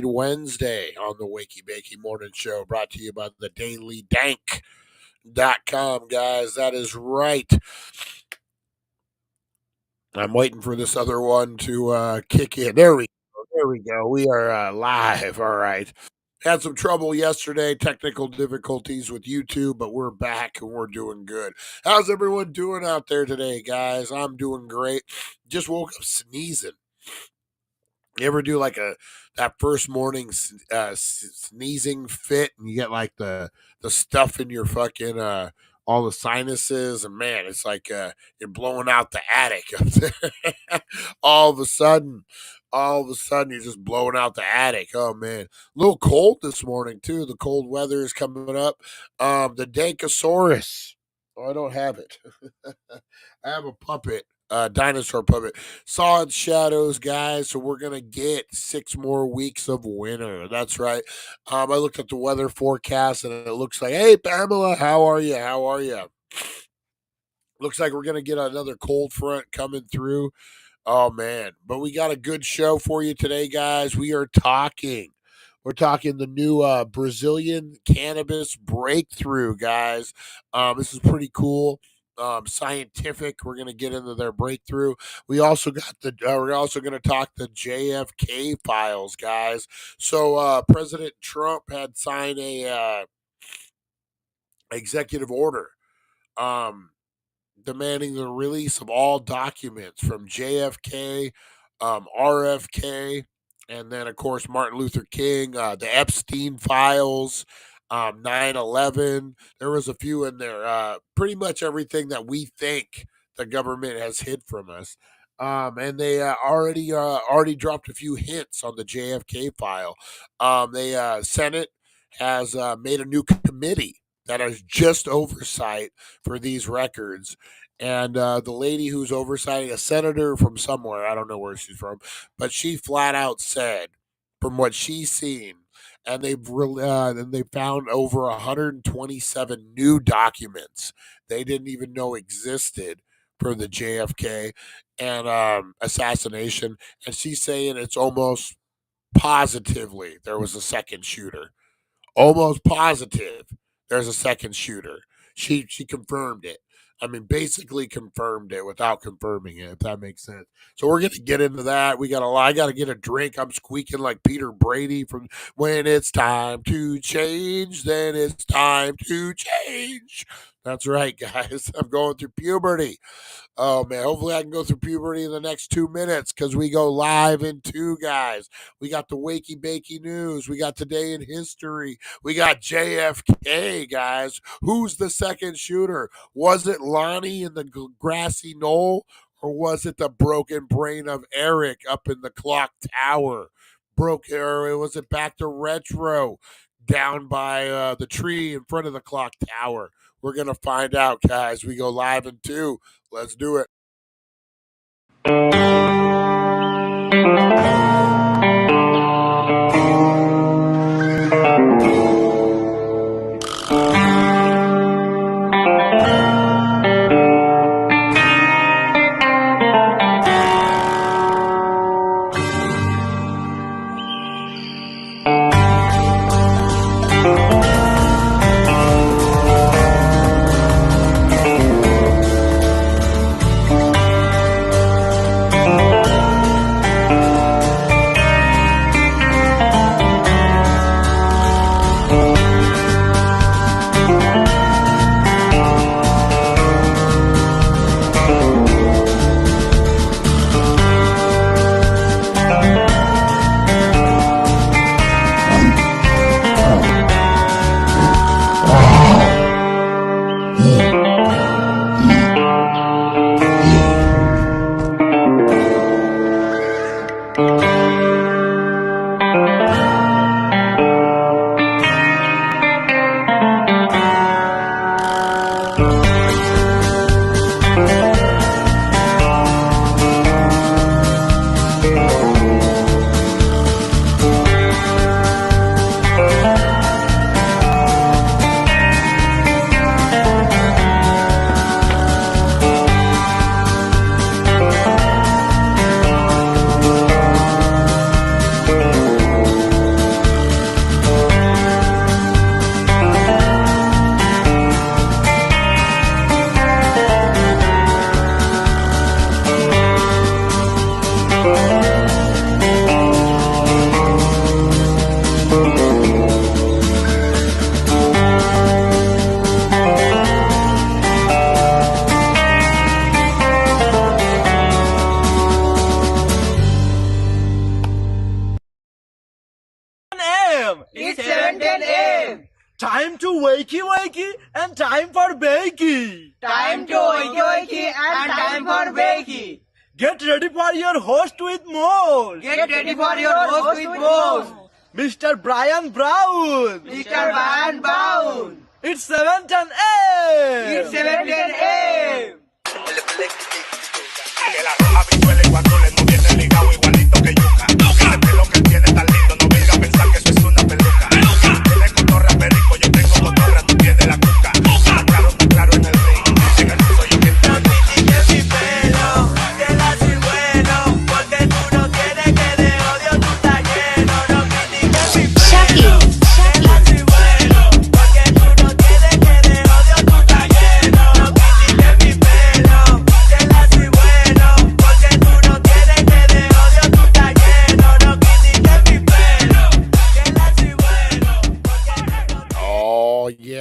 Weed Wednesday on the Wakey Bakey Morning Show, brought to you by the DailyDank.com, guys. That is right. I'm waiting for this other one to kick in. There we go. There we go. We are live. All right. Had some trouble yesterday, technical difficulties with YouTube, but we're back and we're doing good. How's everyone doing out there today, guys? I'm doing great. Just woke up sneezing. You ever do like that first morning sneezing fit, and you get like the stuff in your fucking all the sinuses, and man, it's like you're blowing out the attic up there. all of a sudden, you're just blowing out the attic. Oh man, a little cold this morning too. The cold weather is coming up. The Dankosaurus. Oh, I don't have it. I have a puppet. Dinosaur puppet. Saw its shadows, guys. So we're gonna get 6 more weeks of winter. That's right. I looked at the weather forecast and it looks like, hey Pamela, how are you? How are you? Looks like we're gonna get another cold front coming through. Oh man, but we got a good show for you today, guys. We're talking the new Brazilian cannabis breakthrough, guys. This is pretty cool. Scientific. We're going to get into their breakthrough. We're also going to talk the JFK files, guys. So President Trump had signed a executive order demanding the release of all documents from JFK, RFK, and then of course Martin Luther King, the Epstein files, 9/11. There was a few in there. Pretty much everything that we think the government has hid from us. And they already dropped a few hints on the JFK file. The Senate has made a new committee that has just oversight for these records. And the lady who's oversighting, a senator from somewhere, I don't know where she's from, but she flat out said, from what she's seen, and they found over 127 new documents they didn't even know existed for the JFK and assassination. And she's saying it's almost positively there was a second shooter. Almost positive there's a second shooter. She confirmed it. I mean, basically confirmed it without confirming it, if that makes sense. So we're going to get into that. I got to get a drink. I'm squeaking like Peter Brady from When It's Time to Change, Then It's Time to Change. That's right, guys. I'm going through puberty. Oh, man. Hopefully I can go through puberty in the next 2 minutes because we go live in 2, guys. We got the Wakey Bakey News. We got Today in History. We got JFK, guys. Who's the second shooter? Was it Lonnie in the grassy knoll, or was it the broken brain of Eric up in the clock tower? Or was it back to Retro down by the tree in front of the clock tower? We're going to find out, guys. We go live in 2. Let's do it. a.m. It's 7:10 a.m. Time to wakey and time for bakey. Time to wakey and time for bakey. Get ready for your host with more. Get ready for your host with more. Mr. Brian Brown. Mr. Brian Brown. It's 7:10 a.m. It's 7:10 a.m. Que la roja visual cuando le moviese ligado igualito que yuca. Ese pelo que él tiene tan lindo, no venga a pensar que eso es una peluca. Tiene cotorra perico, yo tengo cotorra, tú tienes la cuca. Está claro en el ring, en el piso yo que No critiques mi pelo, que la soy bueno, porque tú no tienes que de odio tú estás lleno. No critiques mi pelo, que la soy bueno, porque tú no tienes que de odio tú estás lleno. No critiques mi pelo, que la soy bueno, porque tú no tienes que de odio tú estás lleno. No critiques mi pelo, que la soy bueno, porque tú no. Oh yeah.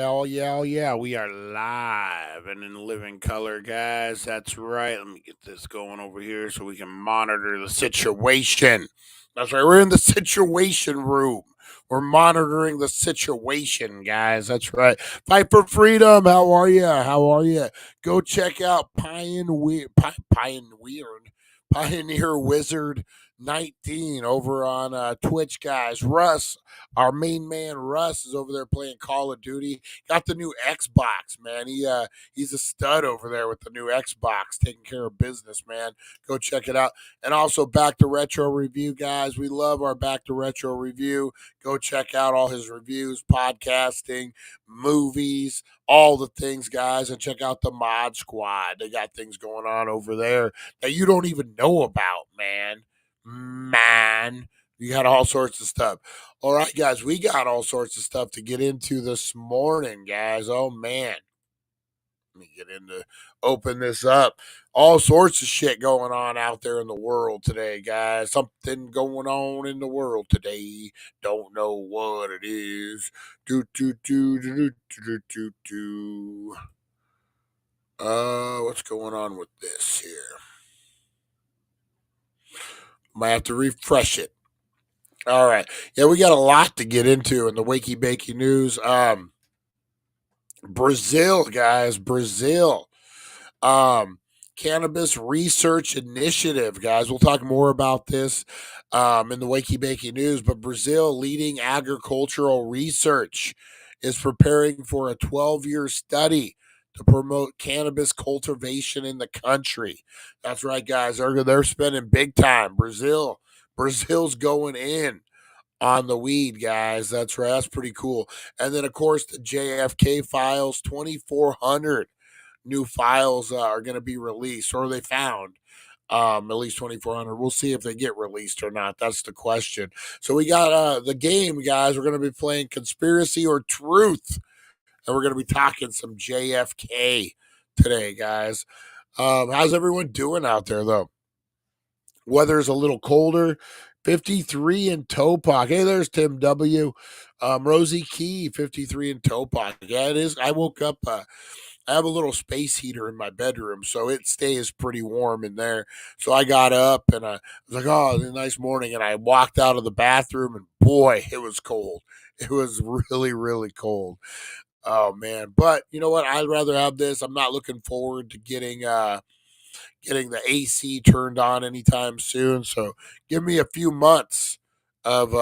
We are live and in living color, guys. That's right. Let me get this going over here so we can monitor the situation. That's right. We're in the situation room. We're monitoring the situation, guys. That's right. Fight for freedom. How are you? How are you? Go check out Pioneer Wizard 19 over on Twitch, guys. Russ, our main man Russ, is over there playing Call of Duty. Got the new Xbox, man. He's a stud over there with the new Xbox, taking care of business, man. Go check it out. And also Back to Retro Review, guys. We love our Back to Retro Review. Go check out all his reviews, podcasting, movies, all the things, guys. And check out the Mod Squad. They got things going on over there that you don't even know about, man. You got all sorts of stuff. All right, guys, we got all sorts of stuff to get into this morning, guys. Oh, man. Let me get into, open this up. All sorts of shit going on out there in the world today, guys. Something going on in the world today. Don't know what it is. What's going on with this here? Might have to refresh it. All right. Yeah, we got a lot to get into in the Wakey Bakey news. Brazil, guys. Brazil. Cannabis Research Initiative, guys. We'll talk more about this in the Wakey Bakey news. But Brazil, leading agricultural research, is preparing for a 12-year study to promote cannabis cultivation in the country. That's right, guys. They're spending big time. Brazil's going in on the weed, guys. That's right. That's pretty cool. And then, of course, the JFK files, 2,400 new files are going to be released, or they found at least 2,400. We'll see if they get released or not. That's the question. So we got the game, guys. We're going to be playing Conspiracy or Truth, and we're going to be talking some JFK today, guys. How's everyone doing out there, though? Weather's a little colder. 53 in Topak. Hey, there's Tim W. Rosie Key, 53 in Topak. Yeah, it is. I woke up. I have a little space heater in my bedroom, so it stays pretty warm in there. So I got up and I was like, oh, it's a nice morning. And I walked out of the bathroom, and boy, it was cold. It was really, really cold. Oh, man. But you know what? I'd rather have this. I'm not looking forward to getting the AC turned on anytime soon. So give me a few months of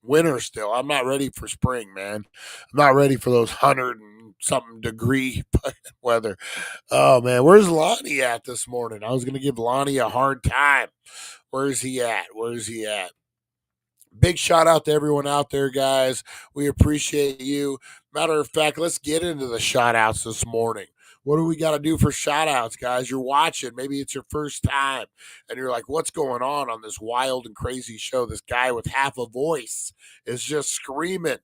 winter still. I'm not ready for spring, man. I'm not ready for those 100 and something degree weather. Oh, man. Where's Lonnie at this morning? I was going to give Lonnie a hard time. Where's he at? Big shout out to everyone out there, guys. We appreciate you. Matter of fact, let's get into the shout outs this morning. What do we got to do for shout outs, guys? You're watching. Maybe it's your first time, and you're like, what's going on this wild and crazy show? This guy with half a voice is just screaming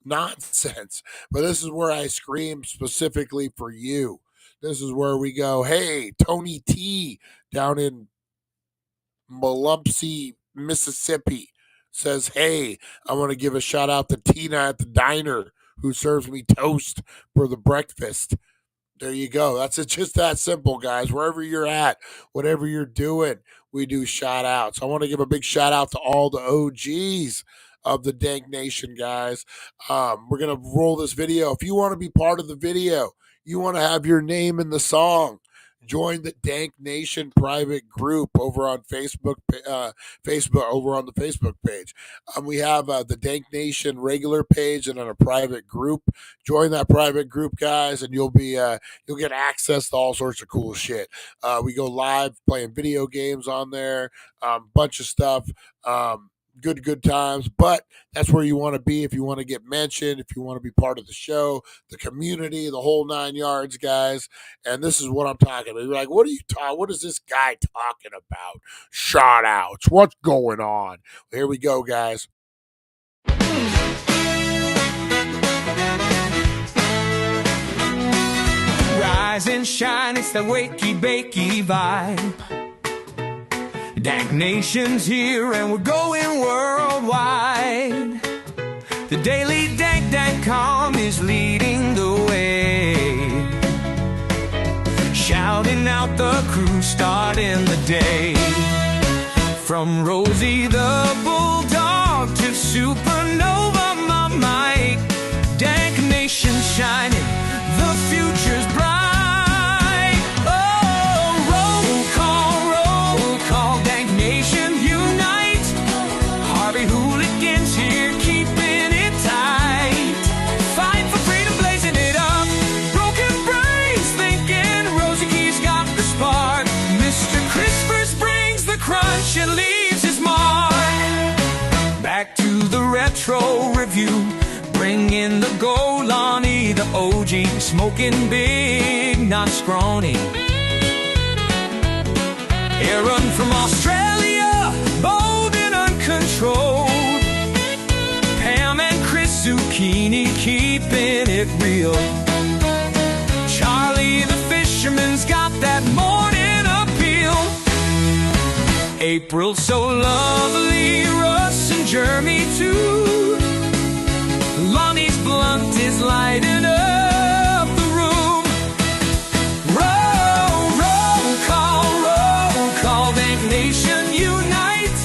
nonsense. But this is where I scream specifically for you. This is where we go, hey, Tony T down in Biloxi, Mississippi, says, hey, I want to give a shout out to Tina at the diner who serves me toast for the breakfast. There you go. That's it. Just that simple, guys. Wherever you're at, whatever you're doing, we do shout outs. I want to give a big shout out to all the OGs of the Dank Nation, guys. We're gonna roll this video. If you want to be part of the video, you want to have your name in the song, join the Dank Nation private group over on Facebook. Facebook over on the Facebook page. We have the Dank Nation regular page and then a private group. Join that private group, guys, and you'll get access to all sorts of cool shit. We go live playing video games on there, bunch of stuff. Good times, but that's where you want to be if you want to get mentioned, if you want to be part of the show, the community, the whole 9 yards, guys. And this is what I'm talking about. You're like, what are you talking? What is this guy talking about? Shout outs. What's going on? Here we go, guys. Rise and shine, it's the wakey bakey vibe. Dank Nation's here and we're going worldwide. The daily dank.com is leading the way, shouting out the crew, starting the day. From Rosie the Bulldog to Supernova, my Mike. Dank Nation shining, the future's bright. And leaves his mark. Back to the retro review, bringing the Golani, the OG, smoking big, not scrawny. Aaron from Australia, bold and uncontrolled. Pam and Chris Zucchini, keeping it real. Charlie the fisherman's got that morning appeal. April so lovely, Russ and Jeremy too. Lonnie's blunt is lighting up the room. Roll call, Dank Nation unite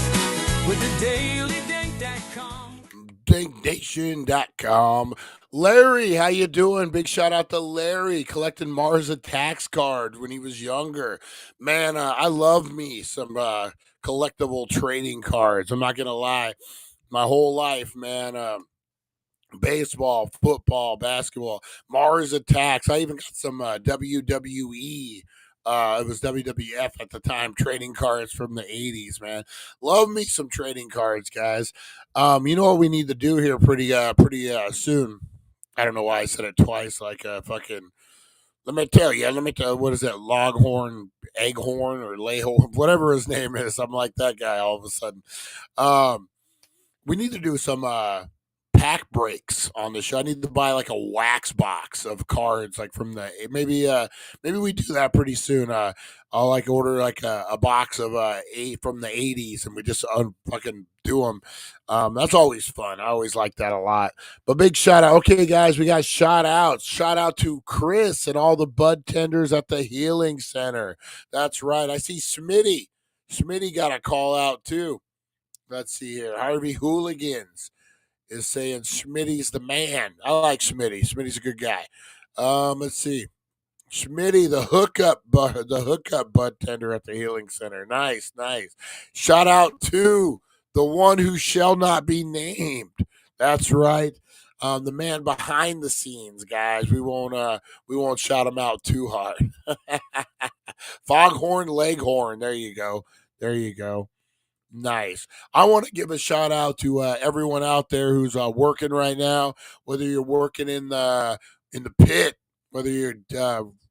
with the daily dank.com. DankNation.com. Larry, how you doing? Big shout out to Larry, collecting Mars tax cards when he was younger. Man, I love me some collectible trading cards. I'm not gonna lie, my whole life, man. Baseball, football, basketball, Mars Attacks. I even got some WWE. It was WWF at the time, trading cards from the 80s, man. Love me some trading cards, guys. You know what we need to do here pretty soon. I don't know why I said it twice, like fucking. Let me tell you, what is that? Loghorn, Egghorn, or Layhorn, whatever his name is. I'm like that guy all of a sudden. We need to do some pack breaks on the show. I need to buy like a wax box of cards, like from the maybe we do that pretty soon. I'll like order like a box of eight from the 80s, and we just fucking do them. That's always fun. I always like that a lot. But big shout out. Okay, guys, we got shout outs. Shout out to Chris and all the bud tenders at the Healing Center. That's right. I see Smitty. Smitty got a call out too. Let's see here. Harvey Hooligans is saying Smitty's the man. I like Smitty. Smitty's a good guy. Let's see. Smitty, the hookup bud tender at the Healing Center. Nice. Shout out to the one who shall not be named. That's right. The man behind the scenes, guys. We won't shout him out too hard. Foghorn Leghorn. There you go. Nice. I want to give a shout out to everyone out there who's working right now. Whether you're working in the pit, whether you're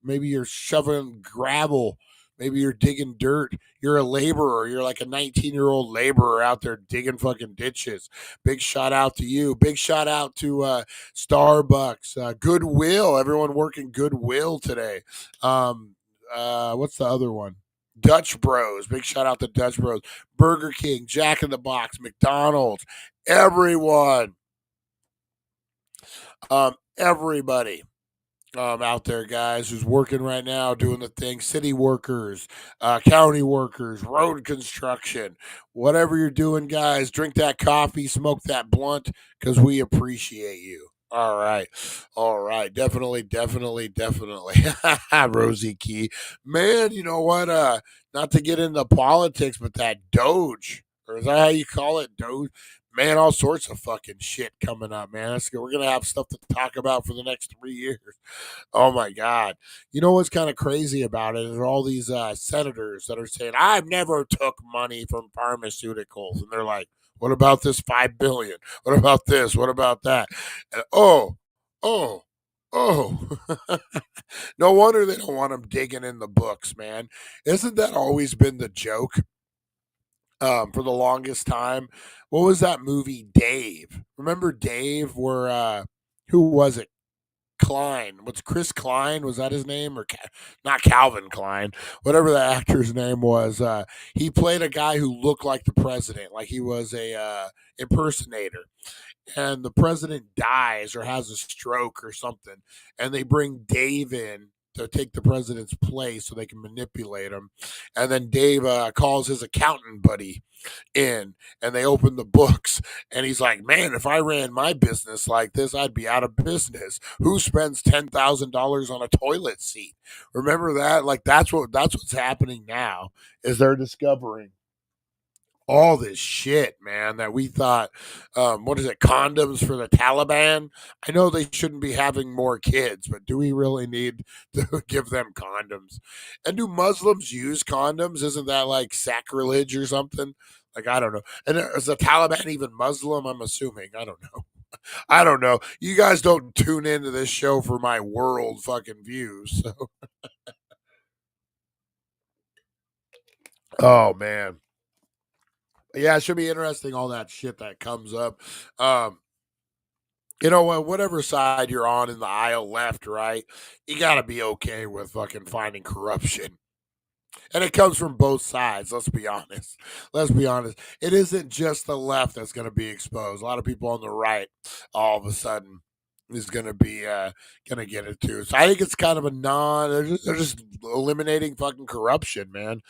maybe you're shoveling gravel, maybe you're digging dirt. You're a laborer. You're like a 19-year-old laborer out there digging fucking ditches. Big shout out to you. Big shout out to Starbucks, Goodwill. Everyone working Goodwill today. What's the other one? Dutch Bros. Big shout out to Dutch Bros. Burger King, Jack in the Box, McDonald's, everyone. Everybody. out there, guys, who's working right now doing the thing. City workers, county workers, road construction, whatever you're doing, guys, drink that coffee, smoke that blunt, because we appreciate you. All right. All right. Definitely, definitely, definitely. Rosie Key. Man, you know what? Not to get into politics, but that Doge, or is that how you call it? Doge? Man, all sorts of fucking shit coming up, man. We're gonna have stuff to talk about for the next 3 years. Oh my God! You know what's kind of crazy about it is all these senators that are saying I've never took money from pharmaceuticals, and they're like, "What about this 5 billion? What about this? What about that?" And, oh, oh. No wonder they don't want them digging in the books, man. Isn't that always been the joke? For the longest time. What was that movie, Dave? Remember Dave? Where who was it? Klein. What's Chris Klein? Was that his name or not Calvin Klein? Whatever the actor's name was. He played a guy who looked like the president, like he was a impersonator. And the president dies or has a stroke or something, and they bring Dave in to take the president's place so they can manipulate him. And then Dave calls his accountant buddy in, and they open the books, and he's like, man, if I ran my business like this, I'd be out of business. Who spends $10,000 on a toilet seat? Remember that? Like that's what's happening now, is they're discovering all this shit, man, that we thought, what is it, condoms for the Taliban? I know they shouldn't be having more kids, but do we really need to give them condoms? And do Muslims use condoms? Isn't that like sacrilege or something? Like, I don't know. And is the Taliban even Muslim? I'm assuming. I don't know. I don't know. You guys don't tune into this show for my world fucking views. So. Oh, man. Yeah, it should be interesting, all that shit that comes up. Um, whatever side you're on in the aisle, left, right, you got to be okay with fucking finding corruption. And it comes from both sides. Let's be honest. Let's be honest. It isn't just the left that's going to be exposed. A lot of people on the right, all of a sudden, is going to get it too. So I think it's kind of a non. They're just eliminating fucking corruption, man.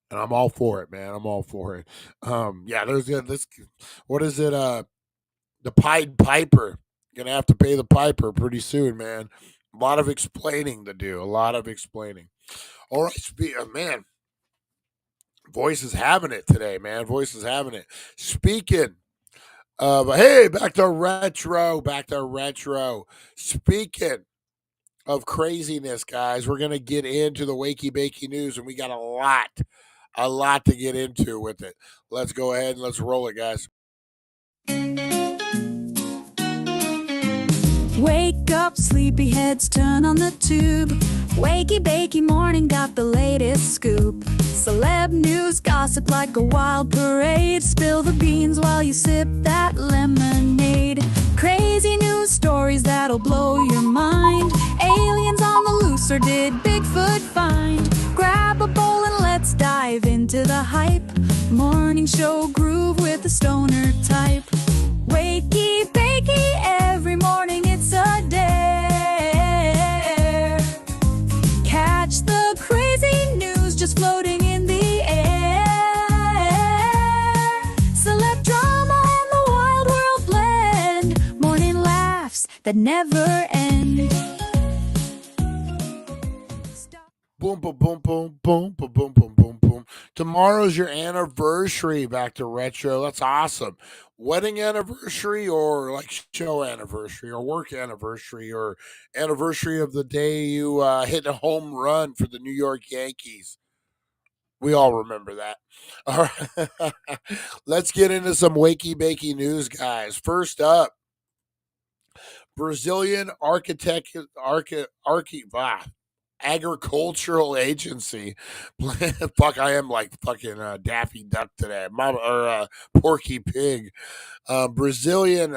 And I'm all for it, man. I'm all for it. Yeah, this. What is it? The Pied Piper. Gonna have to pay the piper pretty soon, man. A lot of explaining to do. A lot of explaining. All right, man. Voice is having it today, man. Voice is having it. Speaking of, hey, back to retro. Back to retro. Speaking of craziness, guys, we're gonna get into the Wakey Bakey news, and we got a lot to get into with it. Let's go ahead and let's roll it, guys. Wake up, sleepyheads, turn on the tube. Wakey Bakey Morning got the latest scoop. Celeb news, gossip like a wild parade. Spill the beans while you sip that lemonade. Crazy news stories that'll blow your mind. Aliens on the loose, or did Bigfoot find? Grab a bowl and let's dive into the hype. Morning show groove with the stoner type. Wakey Bakey, every morning it's a dare. Catch the crazy news just floating in the air. Celeb drama and the wild world blend. Morning laughs that never end. Boom, boom, boom, boom, boom, boom, boom, boom, boom, boom. Tomorrow's your anniversary. Back to retro. That's awesome. Wedding anniversary, or like show anniversary, or work anniversary, or anniversary of the day you hit a home run for the New York Yankees. We all remember that. All right. Let's get into some wakey bakey news, guys. First up, Brazilian agricultural agency. Fuck, I am like fucking Daffy Duck today. Mama, or Porky Pig. Brazilian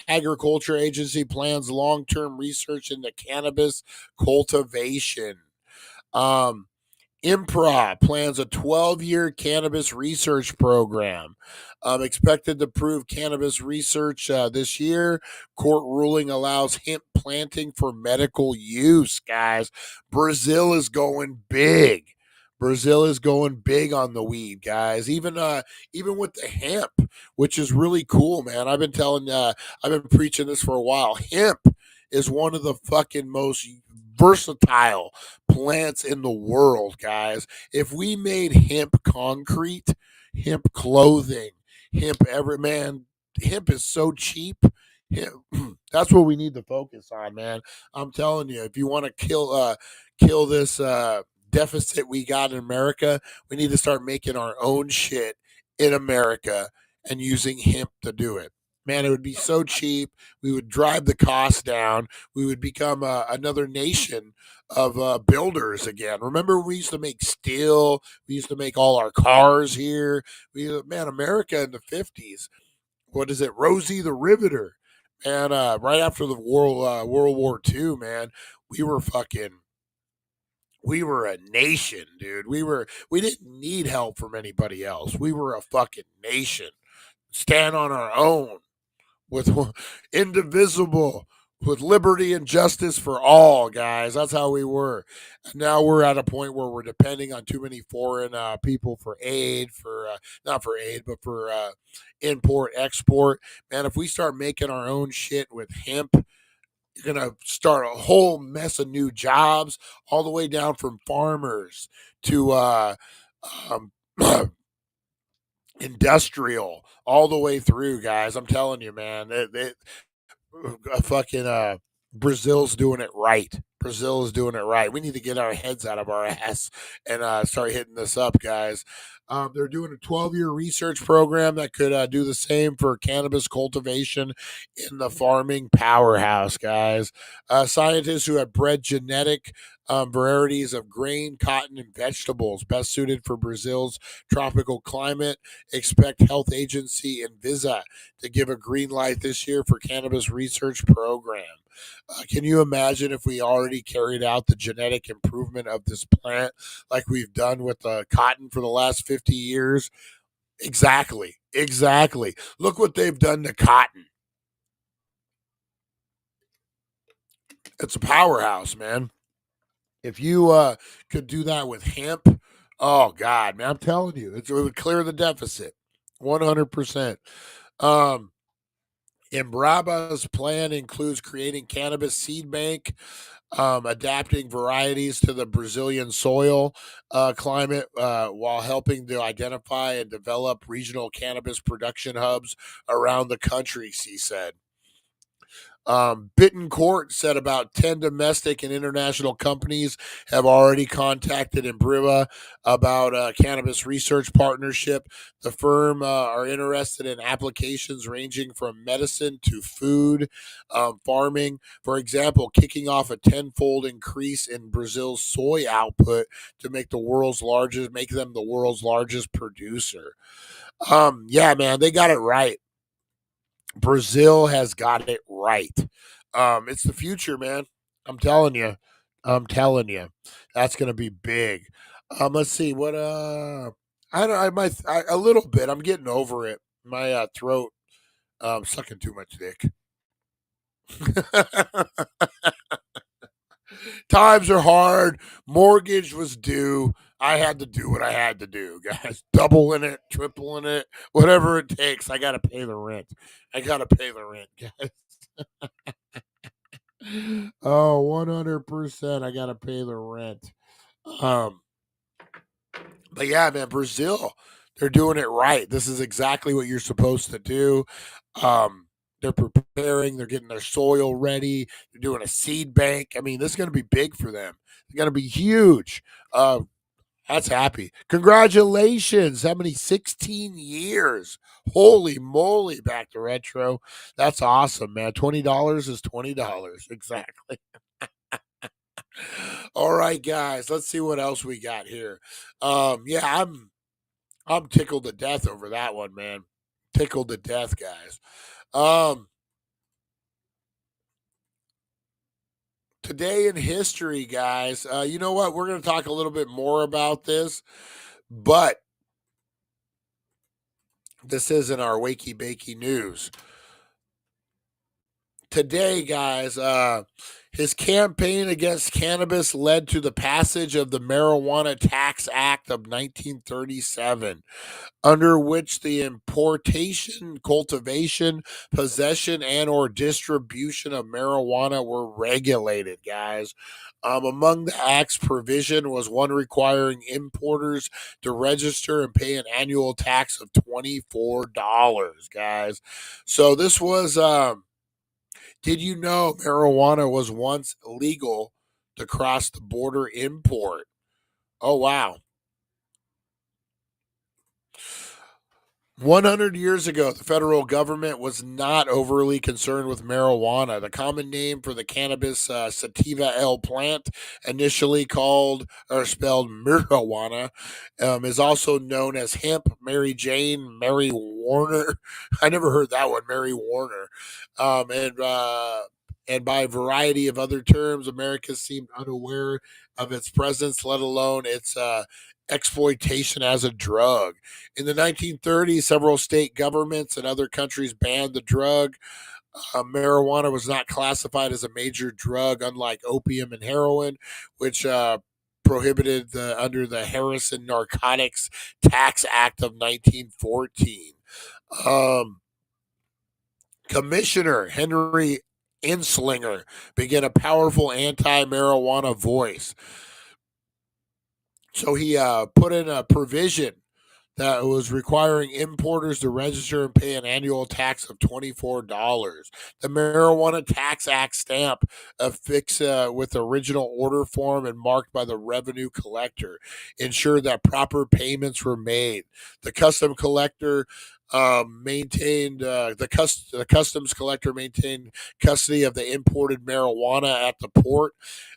agriculture agency plans long-term research into cannabis cultivation. Um, Improv plans a 12-year cannabis research program. Expected to prove cannabis research this year. Court ruling allows hemp planting for medical use, guys. Brazil is going big. Brazil is going big on the weed, guys. Even with the hemp, which is really cool, man. I've been preaching this for a while. Hemp is one of the fucking most versatile plants in the world, guys. If we made hemp concrete, hemp clothing, hemp every man, hemp is so cheap. That's what we need to focus on, man. I'm telling you, if you want to kill this deficit we got in America, we need to start making our own shit in America and using hemp to do it. Man, it would be so cheap. We would drive the cost down. We would become another nation of builders again. Remember, we used to make steel. We used to make all our cars here. Man, America in the 50s. What is it? Rosie the Riveter. And right after the World War II, man, we were fucking we were a nation, dude. We didn't need help from anybody else. We were a fucking nation. Stand on our own with indivisible, with liberty and justice for all, guys. That's how we were. And now we're at a point where we're depending on too many foreign people for aid, for not for aid, but for import, export. Man, if we start making our own shit with hemp, you're going to start a whole mess of new jobs, all the way down from farmers to um, industrial, all the way through, guys. I'm telling you, man. Fucking Brazil's doing it right. Brazil is doing it right. We need to get our heads out of our ass and start hitting this up, guys. They're doing a 12-year research program that could do the same for cannabis cultivation in the farming powerhouse, guys. Scientists who have bred genetic varieties of grain, cotton, and vegetables best suited for Brazil's tropical climate expect health agency Invisa to give a green light this year for cannabis research program. Can you imagine if we already carried out the genetic improvement of this plant like we've done with the cotton for the last 50 years? Exactly. Exactly. Look what they've done to cotton. It's a powerhouse, man. If you could do that with hemp, oh God, man, I'm telling you, it would clear the deficit, 100%. Um, Embraba's plan includes creating cannabis seed bank, adapting varieties to the Brazilian soil climate, while helping to identify and develop regional cannabis production hubs around the country. He said. Bittencourt said about 10 domestic and international companies have already contacted Imbriva about a cannabis research partnership. The firm are interested in applications ranging from medicine to food, farming. For example, kicking off a tenfold increase in Brazil's soy output to make them the world's largest producer. Yeah, man, they got it right. Brazil has got it right. It's the future, man. I'm telling you. I'm telling you. That's gonna be big. Let's see what I don't a little bit. I'm getting over it. My throat sucking too much dick. Times are hard. Mortgage was due. I had to do what I had to do, guys. Doubling it, tripling it, whatever it takes. I got to pay the rent. I got to pay the rent, guys. Oh, 100%. I got to pay the rent. Um, but yeah, man, Brazil, they're doing it right. This is exactly what you're supposed to do. They're preparing, they're getting their soil ready, they're doing a seed bank. I mean, this is going to be big for them. It's going to be huge. Uh, that's happy. Congratulations. How many? 16 years. Holy moly, back to retro. That's awesome, man. $20 is $20. Exactly. All right, guys. Let's see what else we got here. Yeah, I'm tickled to death over that one, man. Tickled to death, guys. Um, today in history, guys. You know what? We're going to talk a little bit more about this, but this isn't our Wakey Bakey news. Today, guys, his campaign against cannabis led to the passage of the Marijuana Tax Act of 1937, under which the importation, cultivation, possession, and or distribution of marijuana were regulated, guys. Among the act's provision was one requiring importers to register and pay an annual tax of $24, guys. So this was did you know marijuana was once legal to cross the border import? Oh, wow. 100 years ago, the federal government was not overly concerned with marijuana. The common name for the cannabis sativa L plant, initially called or spelled marijuana, is also known as hemp, Mary Jane, Mary Warner. I never heard that one, Mary Warner. And by a variety of other terms, America seemed unaware of its presence, let alone its exploitation as a drug. In the 1930s, several state governments and other countries banned the drug. Marijuana was not classified as a major drug, unlike opium and heroin, which prohibited under the Harrison Narcotics Tax Act of 1914. Um, Commissioner Henry Inslinger began a powerful anti-marijuana voice. So he put in a provision that was requiring importers to register and pay an annual tax of $24. The Marijuana Tax Act stamp affixed with the original order form and marked by the revenue collector ensured that proper payments were made. The custom collector maintained the customs collector maintained custody of the imported marijuana at the port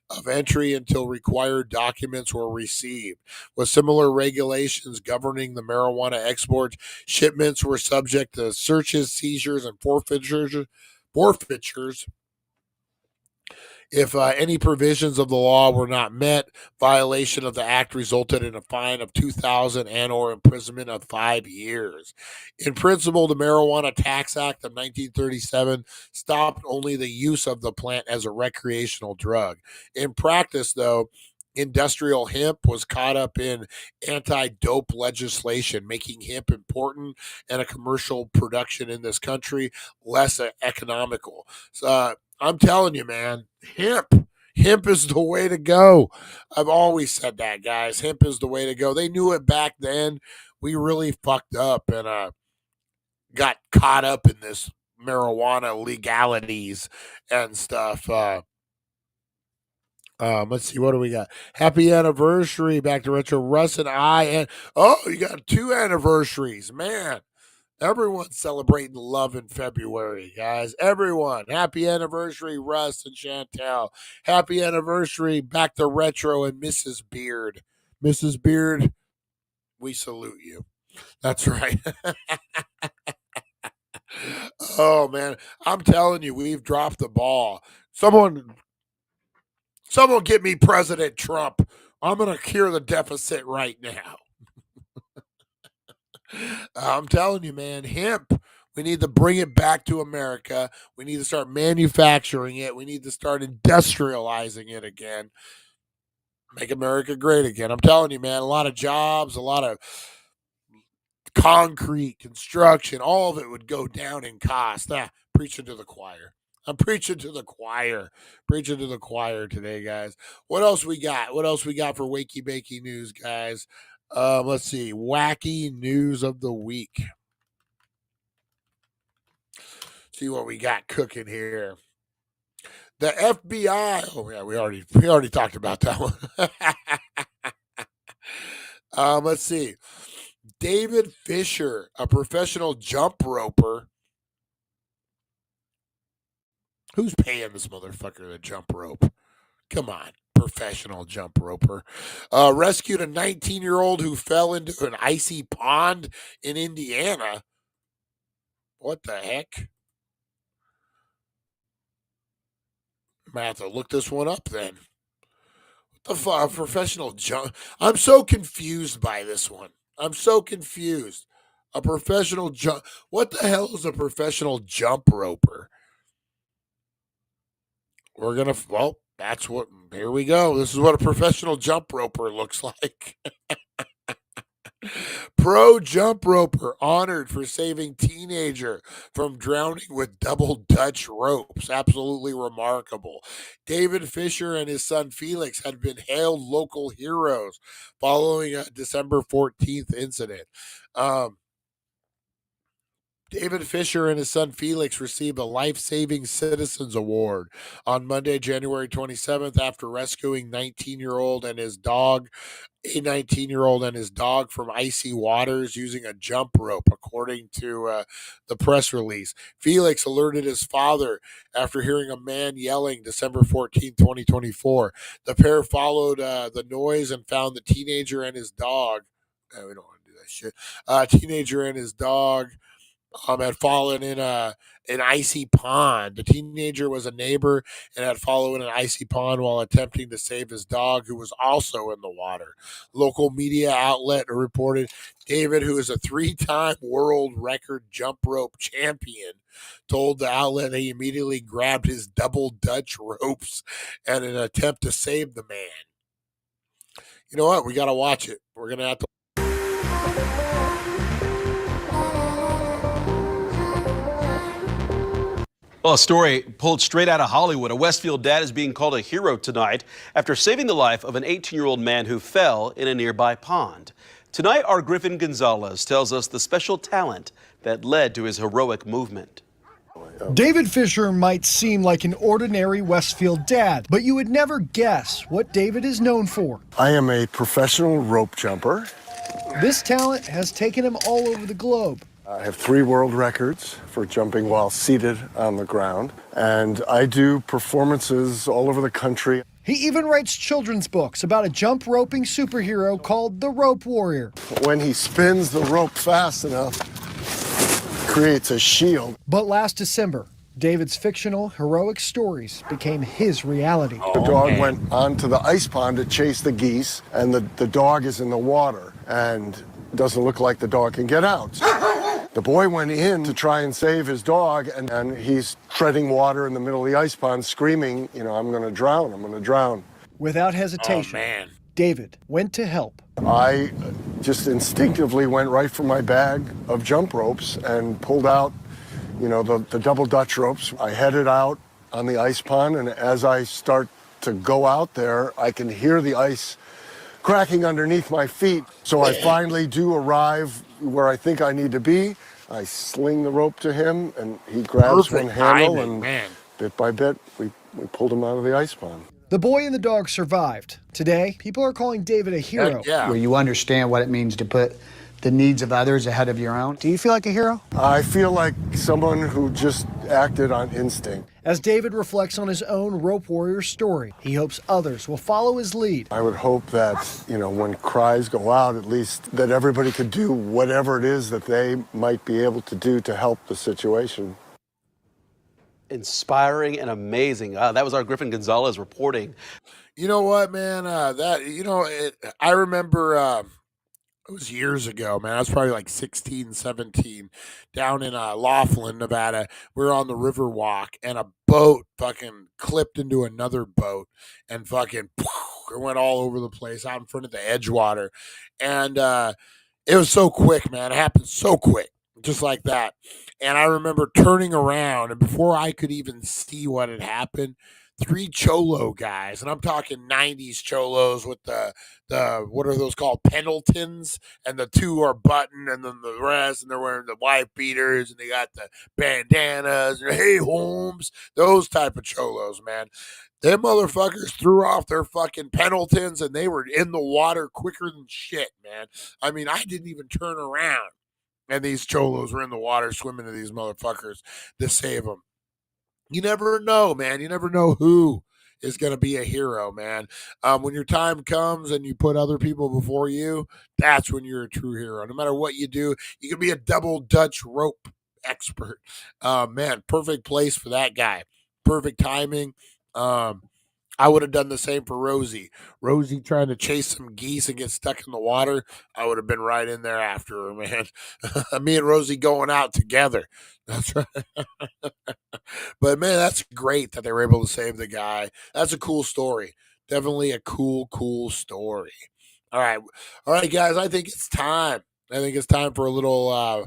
of entry until required documents were received. With similar regulations governing the marijuana export, shipments were subject to searches, seizures, and forfeitures if any provisions of the law were not met. Violation of the act resulted in a fine of $2,000 and/or imprisonment of 5 years. In principle, the Marijuana Tax Act of 1937 stopped only the use of the plant as a recreational drug. In practice, though, industrial hemp was caught up in anti-dope legislation, making hemp important and a commercial production in this country less economical. I'm telling you, man, hemp is the way to go. I've always said that, guys. Hemp is the way to go. They knew it back then. We really fucked up and got caught up in this marijuana legalities and stuff. Let's see, what do we got? Happy anniversary, back to retro Russ and I, and you got 2 anniversaries, man. Everyone's celebrating love in February, guys. Everyone. Happy anniversary, Russ and Chantel. Happy anniversary, back to retro and Mrs. Beard. Mrs. Beard, we salute you. That's right. Oh man, I'm telling you, we've dropped the ball. Someone get me President Trump. I'm gonna cure the deficit right now. I'm telling you, man, hemp. We need to bring it back to America. We need to start manufacturing it. We need to start industrializing it again. Make America great again. I'm telling you, man, a lot of jobs, a lot of concrete, construction, all of it would go down in cost. Preaching to the choir. I'm preaching to the choir. Preaching to the choir today, guys. What else we got? What else we got for Wakey Bakey news, guys? Let's see. Wacky news of the week. See what we got cooking here. The FBI. Oh yeah, we already talked about that one. Let's see. David Fisher, a professional jump roper. Who's paying this motherfucker to jump rope? Come on, professional jump roper. Rescued a 19-year-old who fell into an icy pond in Indiana. What the heck? I'm gonna have to look this one up then. What the fuck? Professional jump. I'm so confused by this one. I'm so confused. A professional jump. What the hell is a professional jump roper? We're gonna. Well, that's what. Here we go. This is what a professional jump roper looks like. Pro jump roper honored for saving teenager from drowning with double Dutch ropes. Absolutely remarkable. David Fisher and his son Felix had been hailed local heroes following a December 14th incident. Um, David Fisher and his son Felix received a life saving citizens award on Monday, January 27th, after rescuing 19-year-old and his dog a 19-year-old and his dog from icy waters using a jump rope, according to the press release. Felix alerted his father after hearing a man yelling December 14, 2024. The pair followed the noise and found the teenager and his dog. We don't want to do that shit. Teenager and his dog had fallen in an icy pond. The teenager was a neighbor and had fallen in an icy pond while attempting to save his dog, who was also in the water. Local media outlet reported David, who is a 3-time world record jump rope champion, told the outlet that he immediately grabbed his double Dutch ropes in an attempt to save the man. You know what? We got to watch it. We're going to have to. Well, a story pulled straight out of Hollywood. A Westfield dad is being called a hero tonight after saving the life of an 18-year-old man who fell in a nearby pond. Tonight, our Griffin Gonzalez tells us the special talent that led to his heroic movement. David Fisher might seem like an ordinary Westfield dad, but you would never guess what David is known for. I am a professional rope jumper. This talent has taken him all over the globe. I have 3 world records for jumping while seated on the ground, and I do performances all over the country. He even writes children's books about a jump roping superhero called the Rope Warrior. When he spins the rope fast enough, creates a shield. But last December, David's fictional heroic stories became his reality. The dog went onto the ice pond to chase the geese, and the dog is in the water, and it doesn't look like the dog can get out. The boy went in to try and save his dog, and he's treading water in the middle of the ice pond, screaming, I'm going to drown, I'm going to drown. Without hesitation, David went to help. I just instinctively went right for my bag of jump ropes and pulled out, the double Dutch ropes. I headed out on the ice pond, and as I start to go out there, I can hear the ice cracking underneath my feet. So I finally do arrive where I think I need to be. I sling the rope to him, and he grabs one handle, and bit by bit, we pulled him out of the ice pond. The boy and the dog survived. Today, people are calling David a hero. Where you understand what it means to put the needs of others ahead of your own. Do you feel like a hero? I feel like someone who just acted on instinct. As David reflects on his own rope warrior story, he hopes others will follow his lead. I would hope that, when cries go out, at least that everybody could do whatever it is that they might be able to do to help the situation. Inspiring and amazing. That was our Griffin Gonzalez reporting. You know what, man? I remember it was years ago, man. I was probably like 16, 17, down in Laughlin, Nevada. We were on the river walk, and a boat fucking clipped into another boat and fucking it went all over the place out in front of the Edgewater. And it was so quick, man. It happened so quick, just like that. And I remember turning around, and before I could even see what had happened, 3 cholo guys, and I'm talking 90s cholos with the what are those called, Pendletons, and the 2 are buttoned, and then the rest, and they're wearing the wife beaters, and they got the bandanas, and hey Holmes, those type of cholos, man. Them motherfuckers threw off their fucking Pendletons, and they were in the water quicker than shit, man. I mean, I didn't even turn around, and these cholos were in the water swimming to these motherfuckers to save them. You never know, man. You never know who is going to be a hero, man. When your time comes and you put other people before you, that's when you're a true hero. No matter what you do, you can be a double Dutch rope expert. Man, perfect place for that guy. Perfect timing, I would have done the same for Rosie. Rosie trying to chase some geese and get stuck in the water. I would have been right in there after her, man. Me and Rosie going out together. That's right. But man, that's great that they were able to save the guy. That's a cool story. Definitely a cool story. All right, guys. I think it's time. I think it's time for a little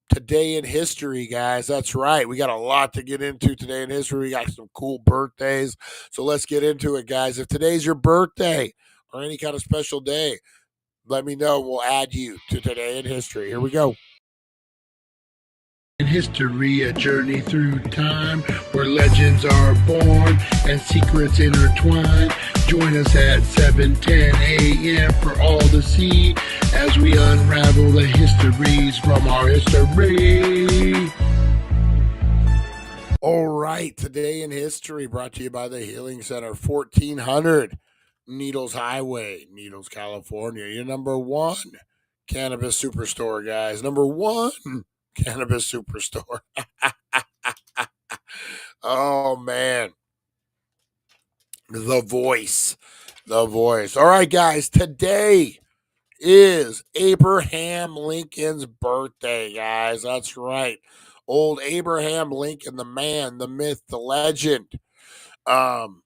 today in history, guys. That's right. We got a lot to get into today in history. We got some cool birthdays. So let's get into it, guys. If today's your birthday or any kind of special day, let me know. We'll add you to today in history. Here we go. In history, a journey through time where legends are born and secrets intertwine. Join us at 7:10 a.m. for all to see as we unravel the histories from our history. All right, today in history brought to you by the Healing Center, 1400 Needles Highway, Needles, California. Your number one cannabis superstore, guys. Number one cannabis superstore. Oh, man. The voice. All right, guys, today is Abraham Lincoln's birthday, guys. That's right. Old Abraham Lincoln, the man, the myth, the legend. Born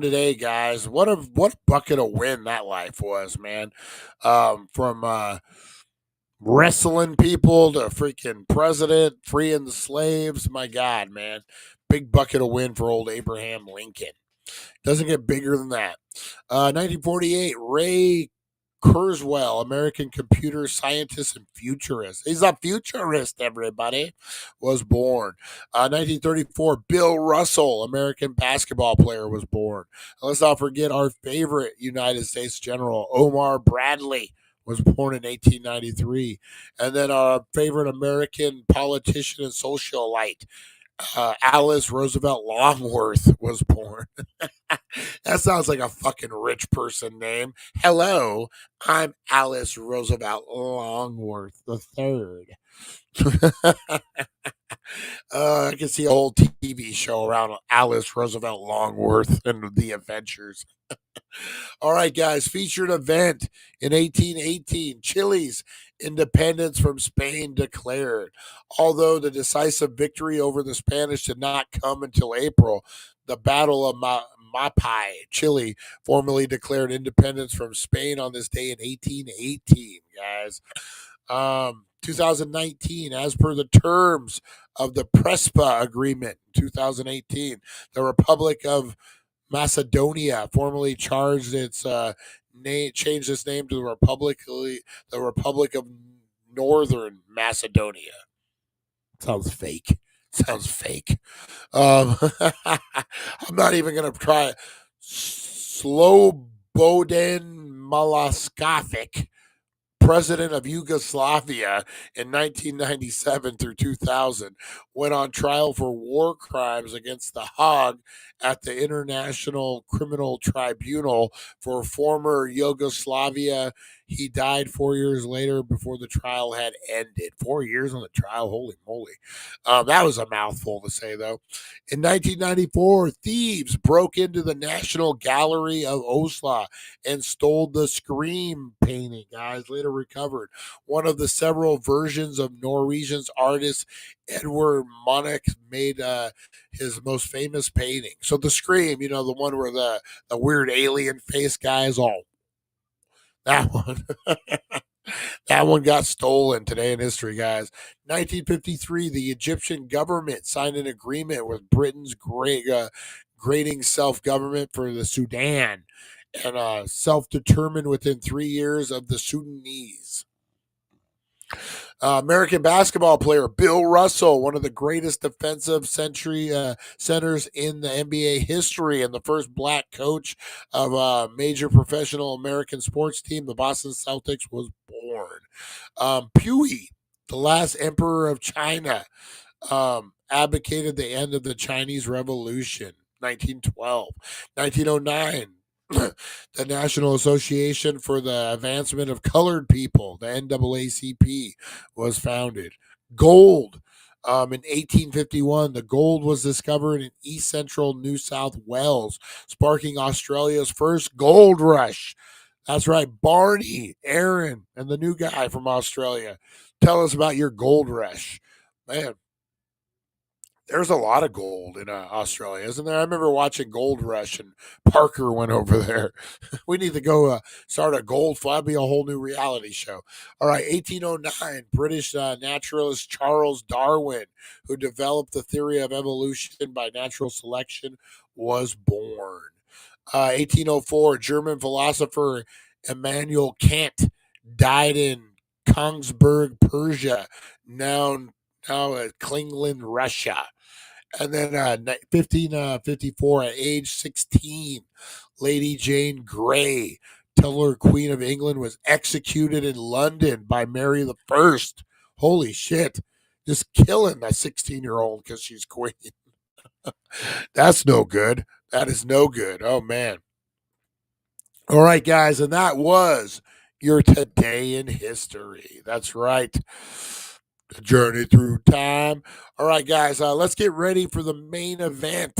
today, guys. What a bucket of win that life was, man. From wrestling people to freaking president, freeing the slaves. My God, man. Big bucket of win for old Abraham Lincoln. Doesn't get bigger than that. 1948, Ray Kurzweil, American computer scientist and futurist. He's a futurist, everybody, was born. 1934, Bill Russell, American basketball player, was born. And let's not forget our favorite United States General, Omar Bradley, was born in 1893. And then our favorite American politician and socialite, Alice Roosevelt Longworth, was born. That sounds like a fucking rich person name. Hello, I'm Alice Roosevelt Longworth the third. I can see a whole TV show around Alice Roosevelt Longworth and the adventures. All right, guys, featured event in 1818, Chile's independence from Spain declared. Although the decisive victory over the Spanish did not come until April, the Battle of Mapai, Chile, formally declared independence from Spain on this day in 1818, guys. 2019, as per the terms of the Prespa Agreement, 2018, the Republic of Macedonia formally changed its name to the Republic of Northern Macedonia. Sounds fake. I'm not even gonna try it. Slobodan Milošević, president of Yugoslavia in 1997 through 2000, went on trial for war crimes against the Hague at the International Criminal Tribunal for former Yugoslavia. He died 4 years later before the trial had ended. 4 years on the trial? Holy moly. That was a mouthful to say, though. In 1994, thieves broke into the National Gallery of Oslo and stole the Scream painting, guys, later recovered. One of the several versions of Norwegian's artist Edward Munch made his most famous painting. So the Scream, the one where the weird alien face guy is all. That one. That one got stolen today in history, guys. 1953, the Egyptian government signed an agreement with Britain's grading self-government for the Sudan and self-determined within 3 years of the Sudanese. American basketball player Bill Russell, one of the greatest defensive centers in the NBA history, and the first black coach of a major professional American sports team, the Boston Celtics, was born. Puyi, the last emperor of China, advocated the end of the Chinese Revolution, 1912. 1909, the National Association for the Advancement of Colored People, the NAACP, was founded. Gold, In 1851, the gold was discovered in east central New South Wales, sparking Australia's first gold rush. That's right, Barney, Aaron, and the new guy from Australia. Tell us about your gold rush. Man, there's a lot of gold in Australia, isn't there? I remember watching Gold Rush, and Parker went over there. We need to go start a gold. That'd be a whole new reality show. All right, 1809, British naturalist Charles Darwin, who developed the theory of evolution by natural selection, was born. 1804, German philosopher Immanuel Kant died in Kongsberg, Persia, now Klingon, Russia. And then 1554, at age 16, Lady Jane Grey, Tudor Queen of England, was executed in London by Mary the First. Holy shit. Just killing a 16-year-old because she's queen. That's no good. That is no good. Oh, man. All right, guys. And that was your Today in History. That's right. The journey through time. All right, guys, let's get ready for the main event.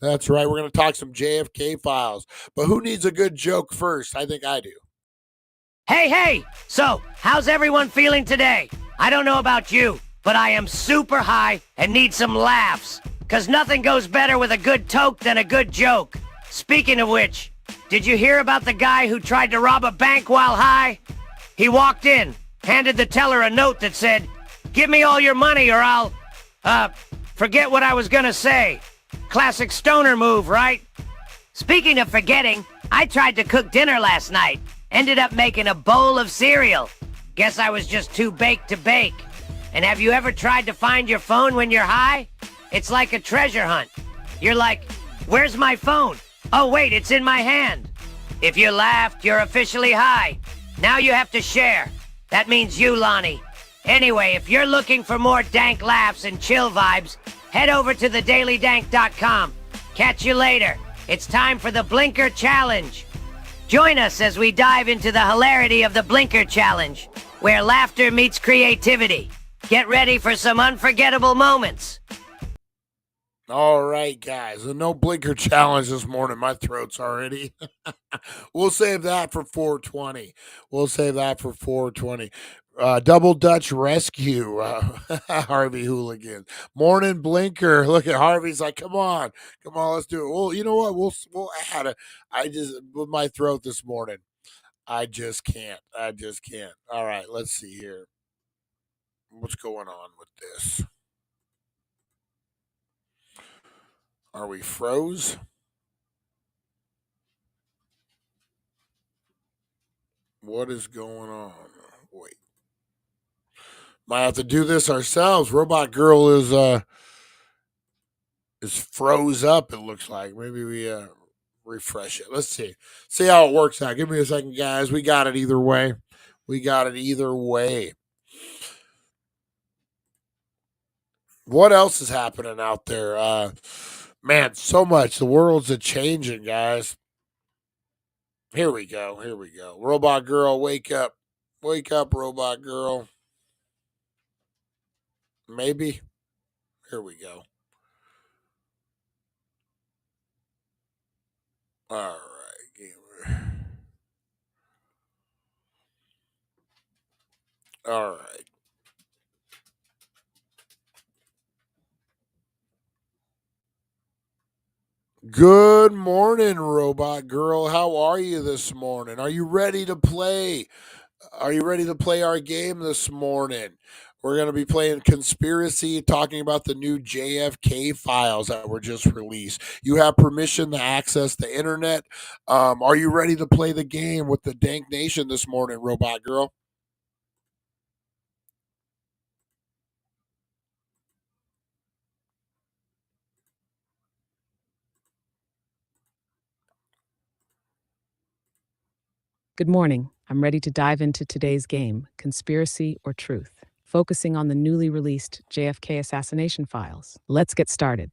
That's right. We're going to talk some JFK files. But who needs a good joke first? I think I do. Hey! So, how's everyone feeling today? I don't know about you, but I am super high and need some laughs. Cause nothing goes better with a good toke than a good joke. Speaking of which, did you hear about the guy who tried to rob a bank while high? He walked in, handed the teller a note that said, "Give me all your money or I'll, forget what I was gonna say." Classic stoner move, right? Speaking of forgetting, I tried to cook dinner last night. Ended up making a bowl of cereal. Guess I was just too baked to bake. And have you ever tried to find your phone when you're high? It's like a treasure hunt. You're like, where's my phone? Oh wait, it's in my hand. If you laughed, you're officially high. Now you have to share. That means you, Lonnie. Anyway, if you're looking for more dank laughs and chill vibes, head over to thedailydank.com. Catch you later. It's time for the Blinker Challenge. Join us as we dive into the hilarity of the Blinker Challenge, where laughter meets creativity. Get ready for some unforgettable moments. All right, guys. The no blinker challenge this morning. My throat's already. We'll save that for 420. We'll save that for 420. Double Dutch Rescue, Harvey Hooligan. Morning Blinker. Look at Harvey's like, come on, let's do it. Well, you know what? We'll add it. I just, with my throat this morning, I just can't. All right, let's see here. What's going on with this? Are we froze? What is going on? Wait. Might have to do this ourselves. Robot Girl is froze up, it looks like. Maybe we refresh it. Let's see. See how it works out. Give me a second, guys. We got it either way. What else is happening out there? Man, so much. The world's a changing, guys. Here we go. Robot Girl, wake up. Wake up, Robot Girl. Maybe. Here we go. All right. All right. Good morning, Robot Girl. How are you this morning? Are you ready to play? Are you ready to play our game this morning? We're going to be playing Conspiracy, talking about the new JFK files that were just released. You have permission to access the internet. Are you ready to play the game with the Dank Nation this morning, Robot Girl? Good morning. I'm ready to dive into today's game, Conspiracy or Truth, focusing on the newly released JFK Assassination files. Let's get started.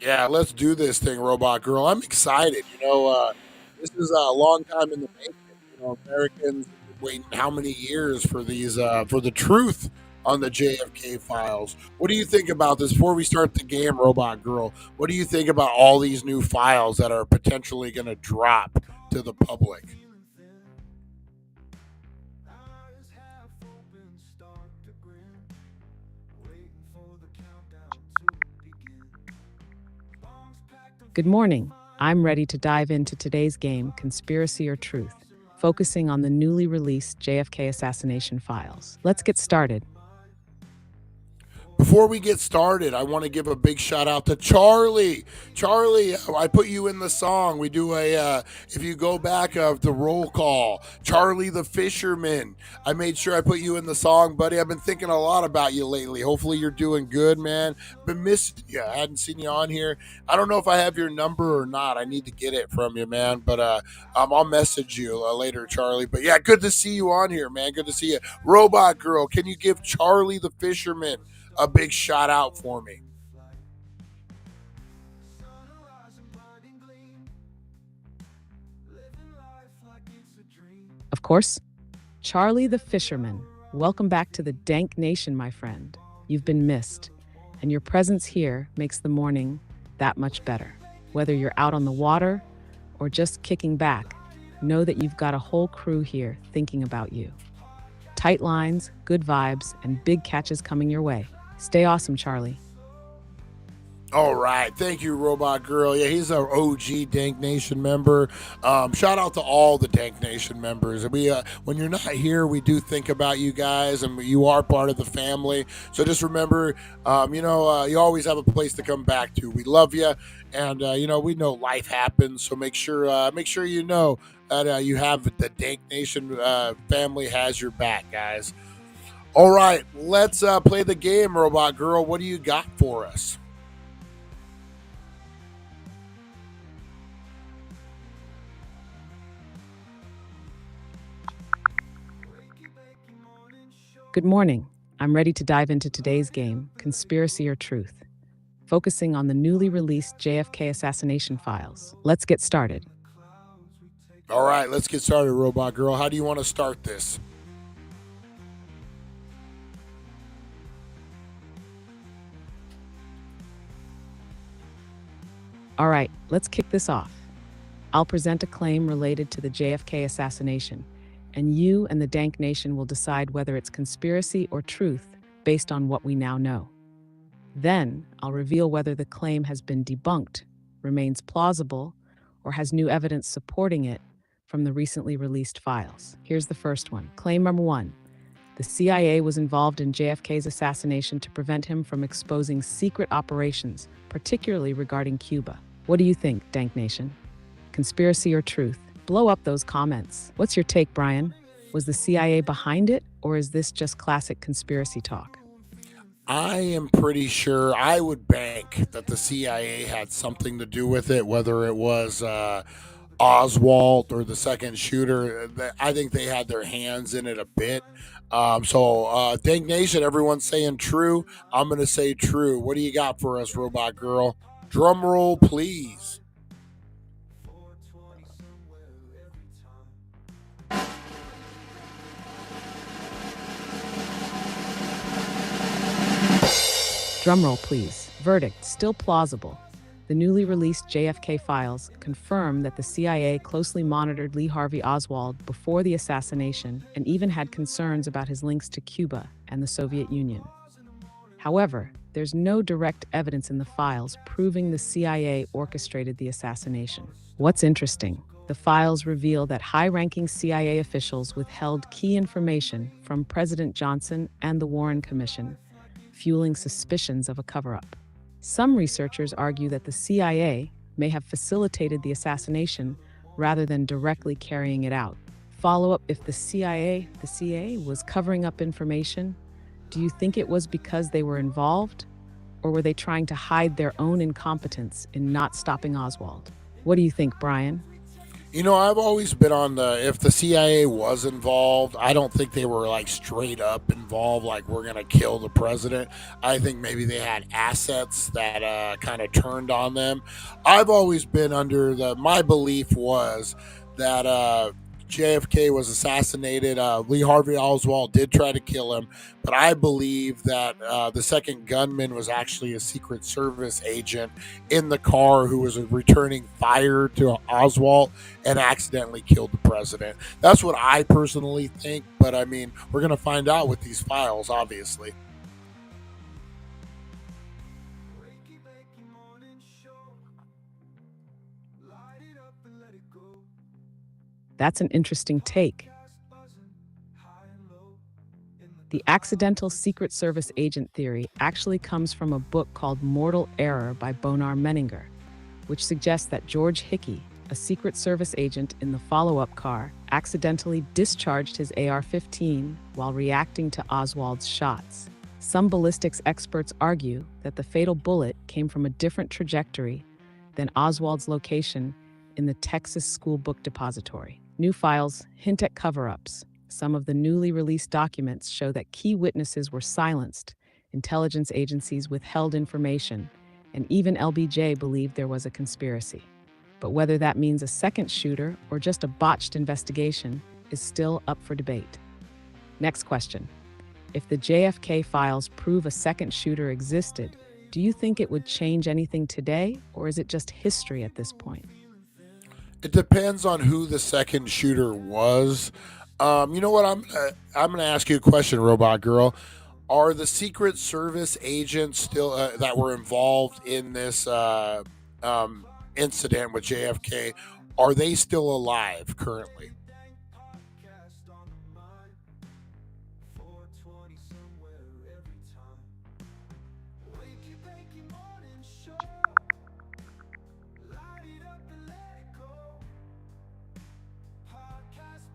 Yeah, let's do this thing, Robot Girl. I'm excited. This is a long time in the making. Americans have been waiting how many years for these for the truth on the JFK files. What do you think about this? Before we start the game, Robot Girl, what do you think about all these new files that are potentially going to drop to the public? Good morning. I'm ready to dive into today's game, Conspiracy or Truth, focusing on the newly released JFK assassination files. Let's get started. Before we get started, I want to give a big shout out to Charlie. Charlie, I put you in the song. We do if you go back of the roll call, Charlie the Fisherman. I made sure I put you in the song, buddy. I've been thinking a lot about you lately. Hopefully you're doing good, man. Been missing you. I hadn't seen you on here. I don't know if I have your number or not. I need to get it from you, man. But I'll message you later, Charlie. But yeah, good to see you on here, man. Good to see you. Robot Girl, can you give Charlie the Fisherman a big shout out for me? Of course, Charlie the Fisherman. Welcome back to the Dank Nation, my friend. You've been missed, and your presence here makes the morning that much better. Whether you're out on the water or just kicking back, know that you've got a whole crew here thinking about you. Tight lines, good vibes, and big catches coming your way. Stay awesome, Charlie. All right. Thank you, Robot Girl. Yeah, he's our OG Dank Nation member. Shout out to all the Dank Nation members. We, when you're not here, we do think about you guys, and you are part of the family. So just remember, you always have a place to come back to. We love you, and we know life happens. So make sure you know that you have the Dank Nation family has your back, guys. All right, let's play the game, Robot Girl. What do you got for us? Good morning. I'm ready to dive into today's game, Conspiracy or Truth, focusing on the newly released JFK assassination files. Let's get started. All right, let's get started, Robot Girl. How do you want to start this? All right, let's kick this off. I'll present a claim related to the JFK assassination, and you and the Dank Nation will decide whether it's conspiracy or truth based on what we now know. Then, I'll reveal whether the claim has been debunked, remains plausible, or has new evidence supporting it from the recently released files. Here's the first one. Claim number 1. The CIA was involved in JFK's assassination to prevent him from exposing secret operations, particularly regarding Cuba. What do you think, Dank Nation? Conspiracy or truth? Blow up those comments. What's your take, Brian? Was the CIA behind it, or is this just classic conspiracy talk? I am pretty sure I would bank that the CIA had something to do with it, whether it was Oswald or the second shooter. I think they had their hands in it a bit. Dank Nation, everyone's saying true. I'm going to say true. What do you got for us, Robot Girl? Drum roll, please. Drumroll, please. Verdict, still plausible. The newly released JFK files confirm that the CIA closely monitored Lee Harvey Oswald before the assassination and even had concerns about his links to Cuba and the Soviet Union. However, there's no direct evidence in the files proving the CIA orchestrated the assassination. What's interesting, the files reveal that high-ranking CIA officials withheld key information from President Johnson and the Warren Commission, fueling suspicions of a cover-up. Some researchers argue that the CIA may have facilitated the assassination rather than directly carrying it out. Follow-up, if the CIA was covering up information, do you think it was because they were involved, or were they trying to hide their own incompetence in not stopping Oswald? What do you think, Brian? I've always been on if the CIA was involved, I don't think they were like straight up involved, like we're going to kill the president. I think maybe they had assets that kind of turned on them. I've always been under my belief was that JFK was assassinated. Lee Harvey Oswald did try to kill him, but I believe that the second gunman was actually a Secret Service agent in the car who was returning fire to Oswald and accidentally killed the president. That's what I personally think, but I mean, we're going to find out with these files, obviously. That's an interesting take. The accidental Secret Service agent theory actually comes from a book called Mortal Error by Bonar Menninger, which suggests that George Hickey, a Secret Service agent in the follow-up car, accidentally discharged his AR-15 while reacting to Oswald's shots. Some ballistics experts argue that the fatal bullet came from a different trajectory than Oswald's location in the Texas School Book Depository. New files hint at cover-ups. Some of the newly released documents show that key witnesses were silenced, intelligence agencies withheld information, and even LBJ believed there was a conspiracy. But whether that means a second shooter or just a botched investigation is still up for debate. Next question. If the JFK files prove a second shooter existed, do you think it would change anything today, or is it just history at this point? It depends on who the second shooter was. You know what? I'm gonna ask you a question, Robot Girl. Are the Secret Service agents still that were involved in this incident with JFK? Are they still alive currently?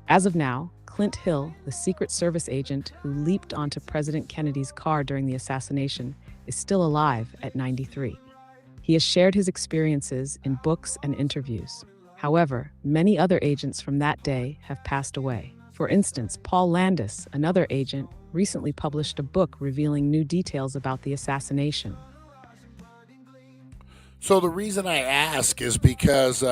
As of now, Clint Hill, the Secret Service agent who leaped onto President Kennedy's car during the assassination, is still alive at 93. He has shared his experiences in books and interviews. However, many other agents from that day have passed away. For instance, Paul Landis, another agent, recently published a book revealing new details about the assassination. So the reason I ask is because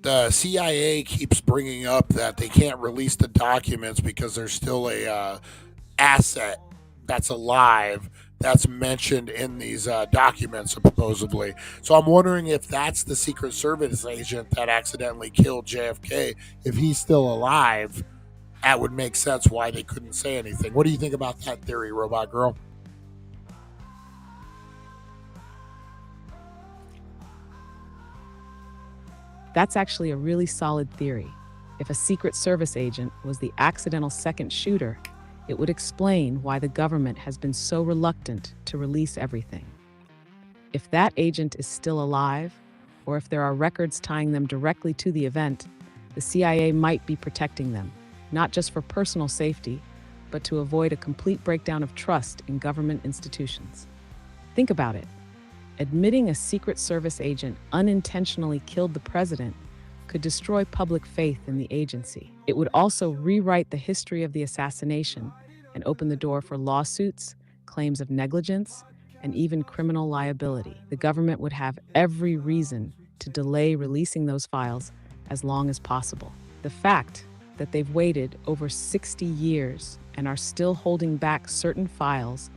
the CIA keeps bringing up that they can't release the documents because there's still a asset that's alive that's mentioned in these documents supposedly. So I'm wondering if that's the Secret Service agent that accidentally killed JFK. If he's still alive, that would make sense why they couldn't say anything. What do you think about that theory, Robot Girl? That's actually a really solid theory. If a Secret Service agent was the accidental second shooter, it would explain why the government has been so reluctant to release everything. If that agent is still alive, or if there are records tying them directly to the event, the CIA might be protecting them, not just for personal safety, but to avoid a complete breakdown of trust in government institutions. Think about it. Admitting a Secret Service agent unintentionally killed the president could destroy public faith in the agency. It would also rewrite the history of the assassination and open the door for lawsuits, claims of negligence, and even criminal liability. The government would have every reason to delay releasing those files as long as possible. The fact that they've waited over 60 years and are still holding back certain files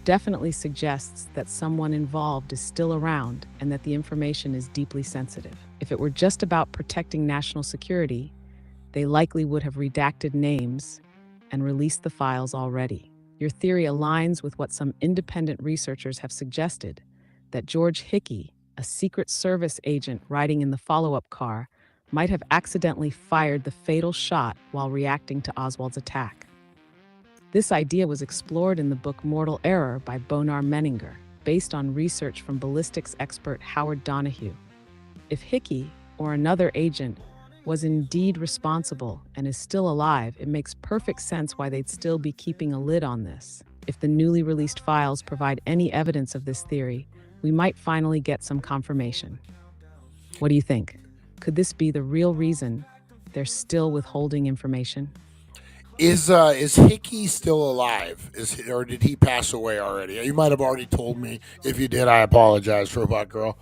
definitely suggests that someone involved is still around and that the information is deeply sensitive. If it were just about protecting national security, they likely would have redacted names and released the files already. Your theory aligns with what some independent researchers have suggested, that George Hickey, a Secret Service agent riding in the follow-up car, might have accidentally fired the fatal shot while reacting to Oswald's attack. This idea was explored in the book Mortal Error by Bonar Menninger, based on research from ballistics expert Howard Donahue. If Hickey, or another agent, was indeed responsible and is still alive, it makes perfect sense why they'd still be keeping a lid on this. If the newly released files provide any evidence of this theory, we might finally get some confirmation. What do you think? Could this be the real reason they're still withholding information? Is Hickey still alive? Or did he pass away already? You might have already told me. If you did, I apologize, Robot Girl.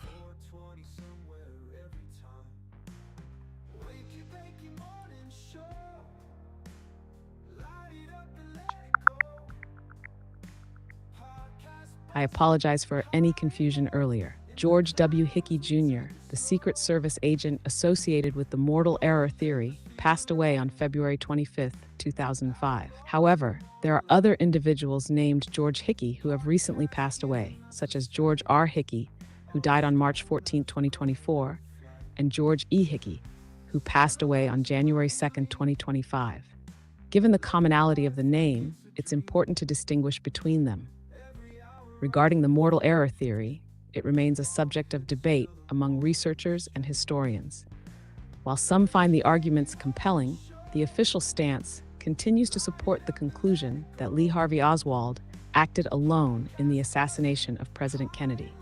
I apologize for any confusion earlier. George W. Hickey Jr., the Secret Service agent associated with the mortal error theory, passed away on February 25, 2005. However, there are other individuals named George Hickey who have recently passed away, such as George R. Hickey, who died on March 14, 2024, and George E. Hickey, who passed away on January 2, 2025. Given the commonality of the name, it's important to distinguish between them. Regarding the mortal error theory, it remains a subject of debate among researchers and historians. While some find the arguments compelling, the official stance continues to support the conclusion that Lee Harvey Oswald acted alone in the assassination of President Kennedy.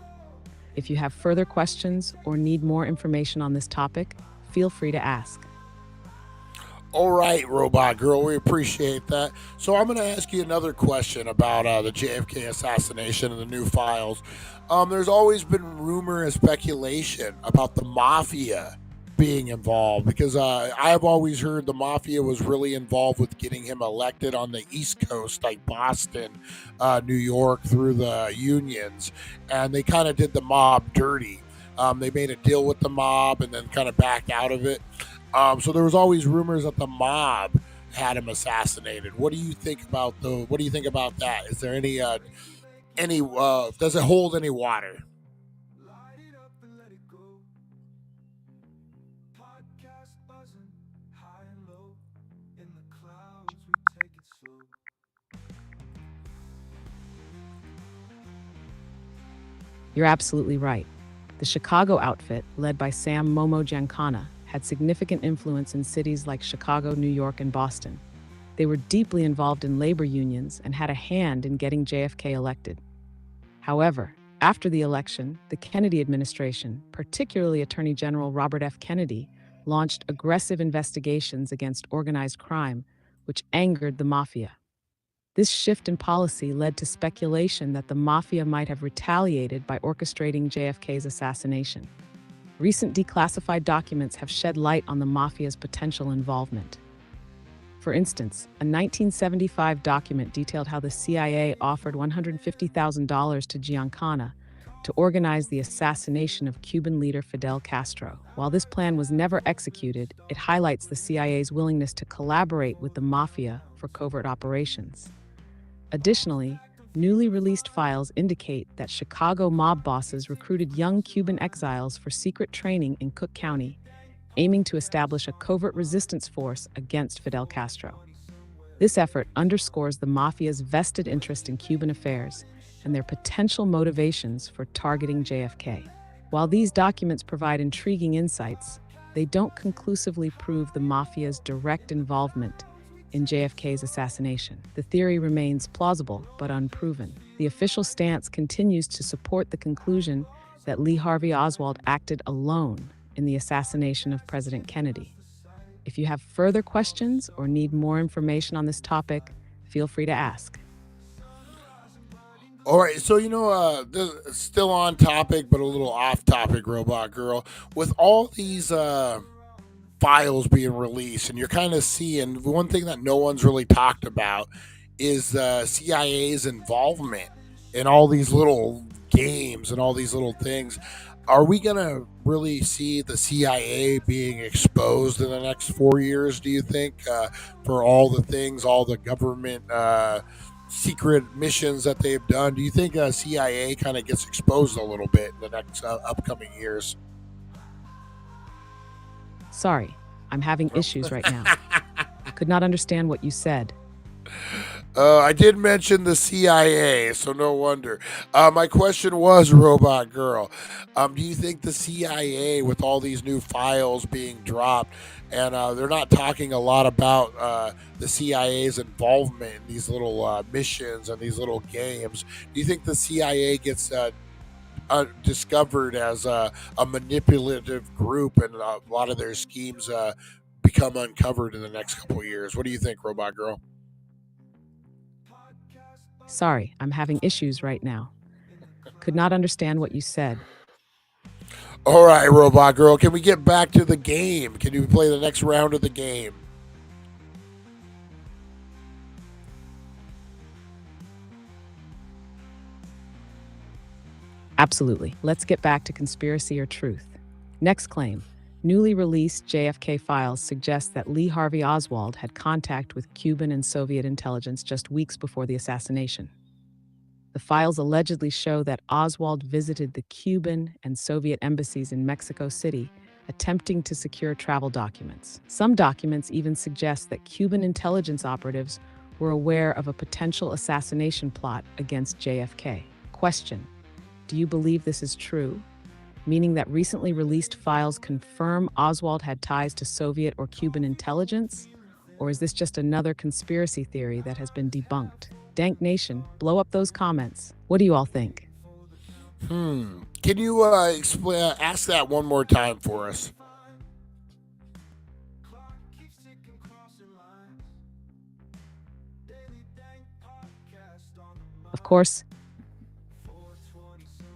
If you have further questions or need more information on this topic, feel free to ask. All right, Robot Girl, we appreciate that. So I'm going to ask you another question about the JFK assassination and the new files. There's always been rumor and speculation about the mafia being involved because I have always heard the mafia was really involved with getting him elected on the East Coast, like Boston, New York, through the unions, and they kind of did the mob dirty. They made a deal with the mob and then kind of backed out of it. So there was always rumors that the mob had him assassinated. What do you think about that? Is there any does it hold any water? You're absolutely right. The Chicago outfit, led by Sam Momo Giancana, had significant influence in cities like Chicago, New York, and Boston. They were deeply involved in labor unions and had a hand in getting JFK elected. However, after the election, the Kennedy administration, particularly Attorney General Robert F. Kennedy, launched aggressive investigations against organized crime, which angered the mafia. This shift in policy led to speculation that the mafia might have retaliated by orchestrating JFK's assassination. Recent declassified documents have shed light on the mafia's potential involvement. For instance, a 1975 document detailed how the CIA offered $150,000 to Giancana to organize the assassination of Cuban leader Fidel Castro. While this plan was never executed, it highlights the CIA's willingness to collaborate with the mafia for covert operations. Additionally, newly released files indicate that Chicago mob bosses recruited young Cuban exiles for secret training in Cook County, aiming to establish a covert resistance force against Fidel Castro. This effort underscores the mafia's vested interest in Cuban affairs and their potential motivations for targeting JFK. While these documents provide intriguing insights, they don't conclusively prove the mafia's direct involvement in JFK's assassination. The theory remains plausible but unproven. The official stance continues to support the conclusion that Lee Harvey Oswald acted alone in the assassination of President Kennedy. If you have further questions or need more information on this topic, feel free to ask. All right, so this is still on topic but a little off topic, Robot Girl. With all these files being released, and you're kind of seeing one thing that no one's really talked about is the CIA's involvement in all these little games and all these little things. Are we gonna really see the CIA being exposed in the next 4 years? Do you think for all the things, all the government secret missions that they've done? Do you think CIA kind of gets exposed a little bit in the next upcoming years? Sorry, I'm having issues right now. Could not understand what you said. I did mention the CIA, so no wonder. My question was, Robot Girl, do you think the CIA, with all these new files being dropped, and they're not talking a lot about the CIA's involvement in these little missions and these little games, do you think the CIA gets discovered as a manipulative group, and a lot of their schemes become uncovered in the next couple of years? What do you think, Robot Girl? Sorry, I'm having issues right now. Could not understand what you said. All right, Robot Girl, can we get back to the game? Can you play the next round of the game? Absolutely. Let's get back to conspiracy or truth. Next claim. Newly released JFK files suggest that Lee Harvey Oswald had contact with Cuban and Soviet intelligence just weeks before the assassination. The files allegedly show that Oswald visited the Cuban and Soviet embassies in Mexico City, attempting to secure travel documents. Some documents even suggest that Cuban intelligence operatives were aware of a potential assassination plot against JFK. Question: do you believe this is true? Meaning that recently released files confirm Oswald had ties to Soviet or Cuban intelligence? Or is this just another conspiracy theory that has been debunked? Dank Nation, blow up those comments. What do you all think? Can you ask that one more time for us? Of course.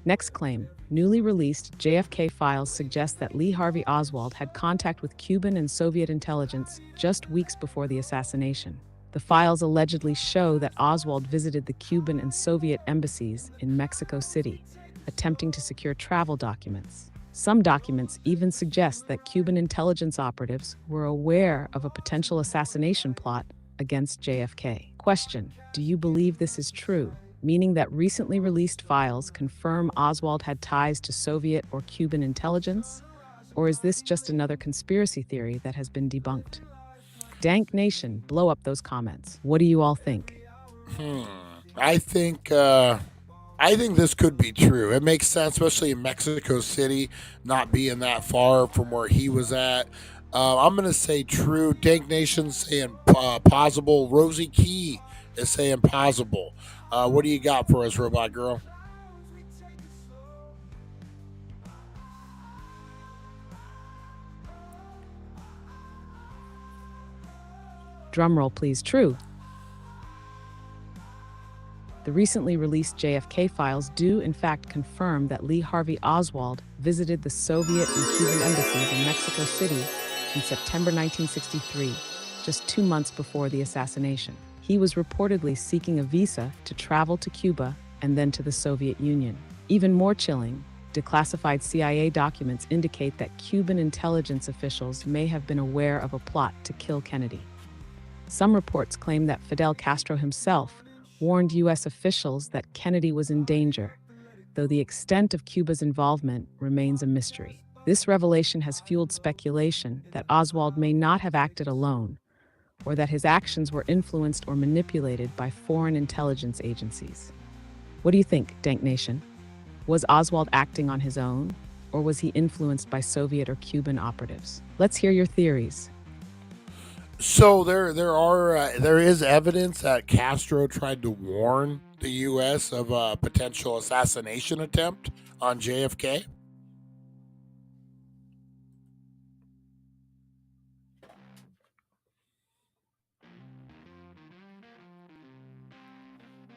Next claim. Newly released JFK files suggest that Lee Harvey Oswald had contact with Cuban and Soviet intelligence just weeks before the assassination. The files allegedly show that Oswald visited the Cuban and Soviet embassies in Mexico City, attempting to secure travel documents. Some documents even suggest that Cuban intelligence operatives were aware of a potential assassination plot against JFK. Question: do you believe this is true? Meaning that recently released files confirm Oswald had ties to Soviet or Cuban intelligence? Or is this just another conspiracy theory that has been debunked? Dank Nation, blow up those comments. What do you all think? I think this could be true. It makes sense, especially in Mexico City, not being that far from where he was at. I'm gonna say true. Dank Nation saying possible. Rosie Key is saying possible. What do you got for us, Robot Girl? Drumroll, please. True. The recently released JFK files do, in fact, confirm that Lee Harvey Oswald visited the Soviet and Cuban embassies in Mexico City in September 1963, just 2 months before the assassination. He was reportedly seeking a visa to travel to Cuba and then to the Soviet Union. Even more chilling, declassified CIA documents indicate that Cuban intelligence officials may have been aware of a plot to kill Kennedy. Some reports claim that Fidel Castro himself warned U.S. officials that Kennedy was in danger, though the extent of Cuba's involvement remains a mystery. This revelation has fueled speculation that Oswald may not have acted alone, or that his actions were influenced or manipulated by foreign intelligence agencies. What do you think, Dank Nation? Was Oswald acting on his own, or was he influenced by Soviet or Cuban operatives? Let's hear your theories. So there is evidence that Castro tried to warn the U.S. of a potential assassination attempt on JFK.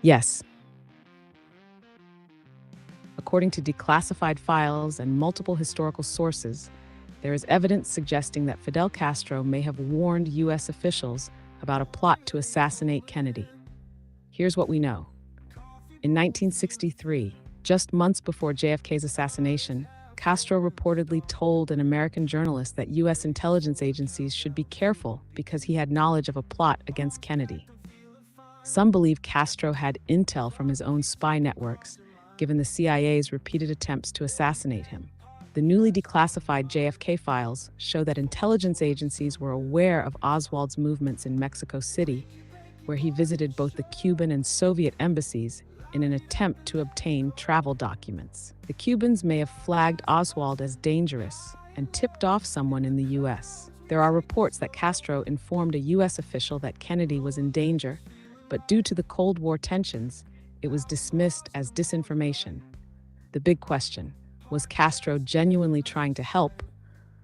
Yes. According to declassified files and multiple historical sources, there is evidence suggesting that Fidel Castro may have warned U.S. officials about a plot to assassinate Kennedy. Here's what we know. In 1963, just months before JFK's assassination, Castro reportedly told an American journalist that U.S. intelligence agencies should be careful because he had knowledge of a plot against Kennedy. Some believe Castro had intel from his own spy networks, given the CIA's repeated attempts to assassinate him. The newly declassified JFK files show that intelligence agencies were aware of Oswald's movements in Mexico City, where he visited both the Cuban and Soviet embassies in an attempt to obtain travel documents. The Cubans may have flagged Oswald as dangerous and tipped off someone in the U.S. There are reports that Castro informed a U.S. official that Kennedy was in danger, but due to the Cold War tensions, it was dismissed as disinformation. The big question: was Castro genuinely trying to help,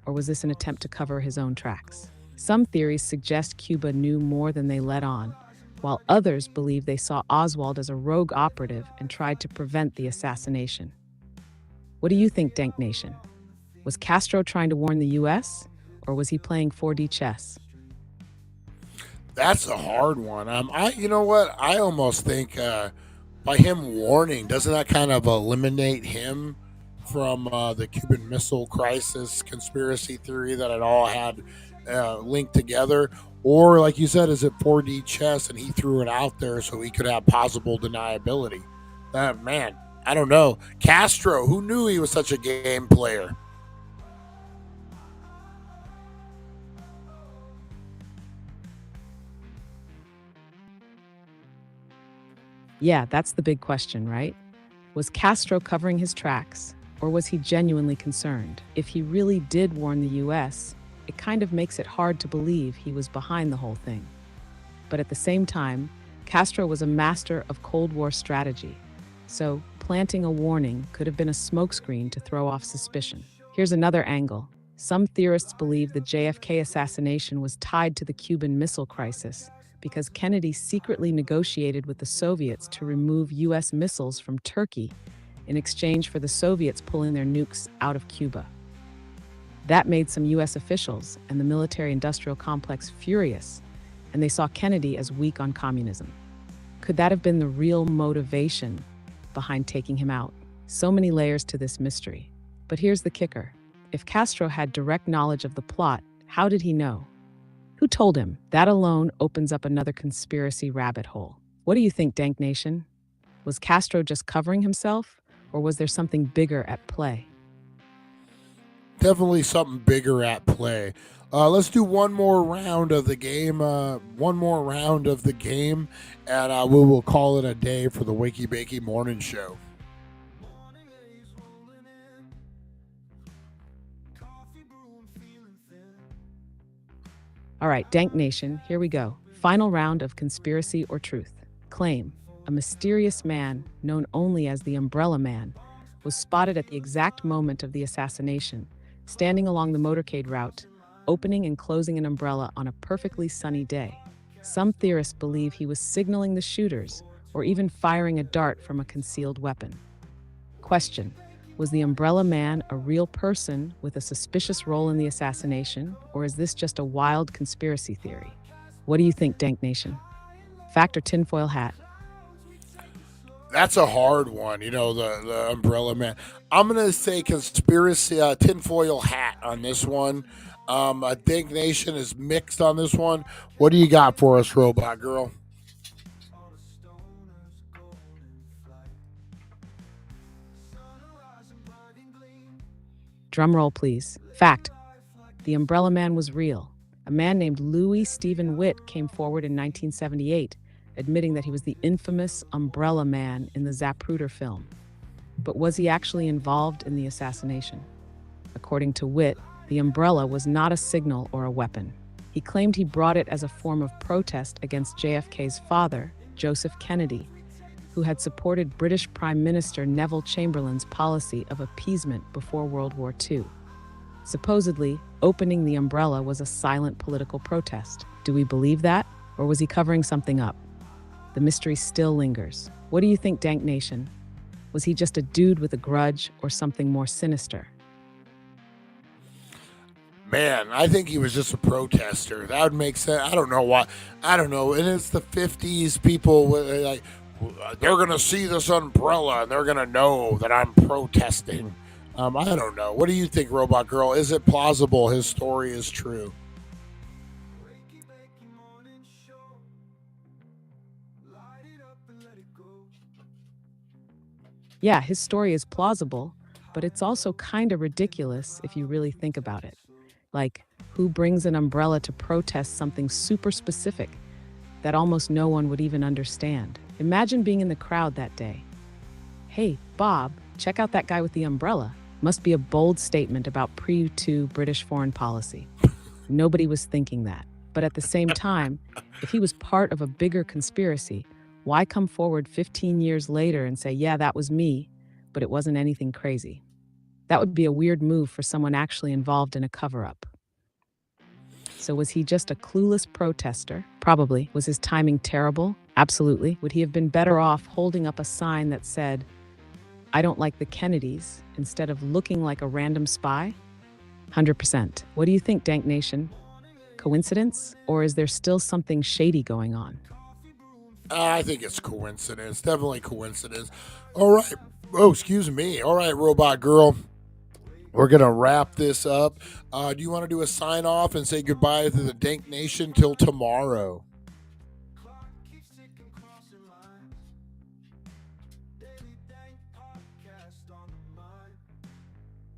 or was this an attempt to cover his own tracks? Some theories suggest Cuba knew more than they let on, while others believe they saw Oswald as a rogue operative and tried to prevent the assassination. What do you think, Dank Nation? Was Castro trying to warn the U.S., or was he playing 4D chess? That's a hard one. You know what? I almost think by him warning, doesn't that kind of eliminate him from the Cuban Missile Crisis conspiracy theory that it all had linked together? Or, like you said, is it 4D chess and he threw it out there so he could have possible deniability? Man, I don't know. Castro, who knew he was such a game player? Yeah, that's the big question, right? Was Castro covering his tracks, or was he genuinely concerned? If he really did warn the US, it kind of makes it hard to believe he was behind the whole thing. But at the same time, Castro was a master of Cold War strategy, so planting a warning could have been a smokescreen to throw off suspicion. Here's another angle. Some theorists believe the JFK assassination was tied to the Cuban Missile Crisis because Kennedy secretly negotiated with the Soviets to remove US missiles from Turkey in exchange for the Soviets pulling their nukes out of Cuba. That made some US officials and the military-industrial complex furious, and they saw Kennedy as weak on communism. Could that have been the real motivation behind taking him out? So many layers to this mystery. But here's the kicker. If Castro had direct knowledge of the plot, how did he know? Who told him? That alone opens up another conspiracy rabbit hole. What do you think, Dank Nation? Was Castro just covering himself, or was there something bigger at play? Definitely something bigger at play. Let's do one more round of the game. And we will call it a day for the Wakey Bakey Morning Show. All right, Dank Nation, here we go. Final round of conspiracy or truth. Claim. A mysterious man, known only as the Umbrella Man, was spotted at the exact moment of the assassination, standing along the motorcade route, opening and closing an umbrella on a perfectly sunny day. Some theorists believe he was signaling the shooters, or even firing a dart from a concealed weapon. Question. Was the Umbrella Man a real person with a suspicious role in the assassination, or is this just a wild conspiracy theory? What do you think, Dank Nation? Fact or tinfoil hat? That's a hard one, the Umbrella Man. I'm going to say conspiracy, tinfoil hat on this one. I think Nation is mixed on this one. What do you got for us, Robot Girl? Drum roll, please. Fact. The Umbrella Man was real. A man named Louis Stephen Witt came forward in 1978, admitting that he was the infamous Umbrella Man in the Zapruder film. But was he actually involved in the assassination? According to Witt, the umbrella was not a signal or a weapon. He claimed he brought it as a form of protest against JFK's father, Joseph Kennedy, who had supported British Prime Minister Neville Chamberlain's policy of appeasement before World War II. Supposedly, opening the umbrella was a silent political protest. Do we believe that, or was he covering something up? The mystery still lingers. What do you think, Dank Nation? Was he just a dude with a grudge or something more sinister? Man, I think he was just a protester. That would make sense. I don't know why. I don't know. And it's the 50s. People, they're going to see this umbrella and they're going to know that I'm protesting. I don't know. What do you think, Robot Girl? Is it plausible his story is true? Yeah, his story is plausible, but it's also kind of ridiculous if you really think about it. Like, who brings an umbrella to protest something super specific that almost no one would even understand? Imagine being in the crowd that day. Hey, Bob, check out that guy with the umbrella. Must be a bold statement about pre-2 British foreign policy. Nobody was thinking that. But at the same time, if he was part of a bigger conspiracy, why come forward 15 years later and say, yeah, that was me, but it wasn't anything crazy? That would be a weird move for someone actually involved in a cover-up. So was he just a clueless protester? Probably. Was his timing terrible? Absolutely. Would he have been better off holding up a sign that said, I don't like the Kennedys, instead of looking like a random spy? 100%. What do you think, Dank Nation? Coincidence? Or is there still something shady going on? I think it's coincidence. Definitely coincidence. All right. Oh, excuse me. All right, Robot Girl. We're going to wrap this up. Do you want to do a sign off and say goodbye to the Dank Nation till tomorrow?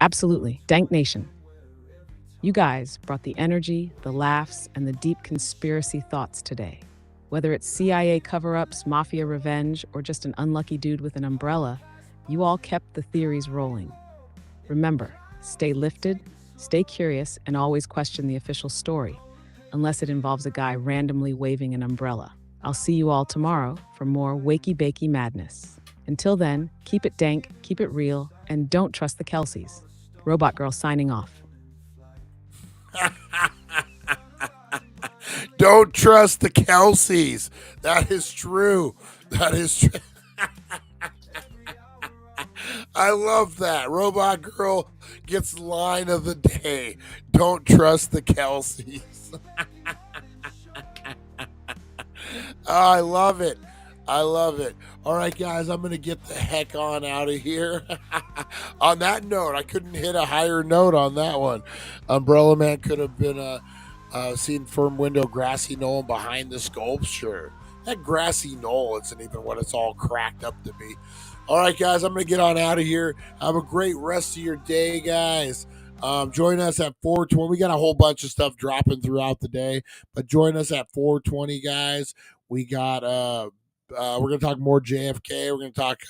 Absolutely. Dank Nation. You guys brought the energy, the laughs, and the deep conspiracy thoughts today. Whether it's CIA cover-ups, mafia revenge, or just an unlucky dude with an umbrella, you all kept the theories rolling. Remember, stay lifted, stay curious, and always question the official story, unless it involves a guy randomly waving an umbrella. I'll see you all tomorrow for more Wakey Bakey madness. Until then, keep it dank, keep it real, and don't trust the Kelseys. Robot Girl signing off. Don't trust the Kelseys. That is true. That is true. I love that. Robot Girl gets line of the day. Don't trust the Kelseys. I love it. I love it. All right, guys, I'm going to get the heck on out of here. On that note, I couldn't hit a higher note on that one. Umbrella Man could have been seen firm window, grassy knoll behind the sculpture. That grassy knoll isn't even what it's all cracked up to be. All right, guys, I'm going to get on out of here. Have a great rest of your day, guys. Join us at 4:20. We got a whole bunch of stuff dropping throughout the day, but join us at 4:20, guys. We got we're gonna talk more JFK. We're gonna talk.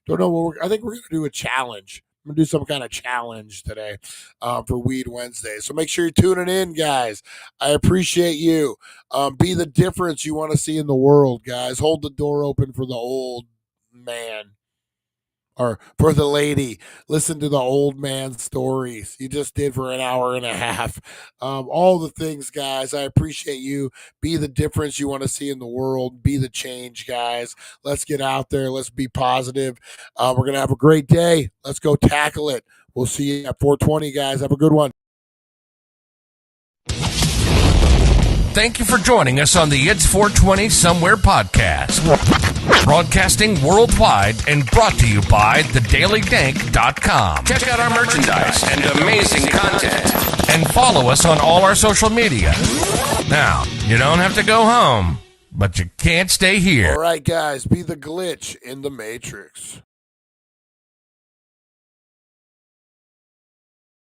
Don't know what I think we're gonna do a challenge. I'm gonna do some kind of challenge today for Weed Wednesday. So make sure you're tuning in, guys. I appreciate you. Be the difference you want to see in the world, guys. Hold the door open for the old man. Or for the lady, listen to the old man stories. You just did for an hour and a half. All the things, guys. I appreciate you. Be the difference you want to see in the world. Be the change, guys. Let's get out there. Let's be positive. We're going to have a great day. Let's go tackle it. We'll see you at 4:20, guys. Have a good one. Thank you for joining us on the It's 420 Somewhere podcast. Broadcasting worldwide and brought to you by thedailydank.com. Check out our merchandise and amazing content. And follow us on all our social media. Now, you don't have to go home, but you can't stay here. All right, guys. Be the glitch in the Matrix.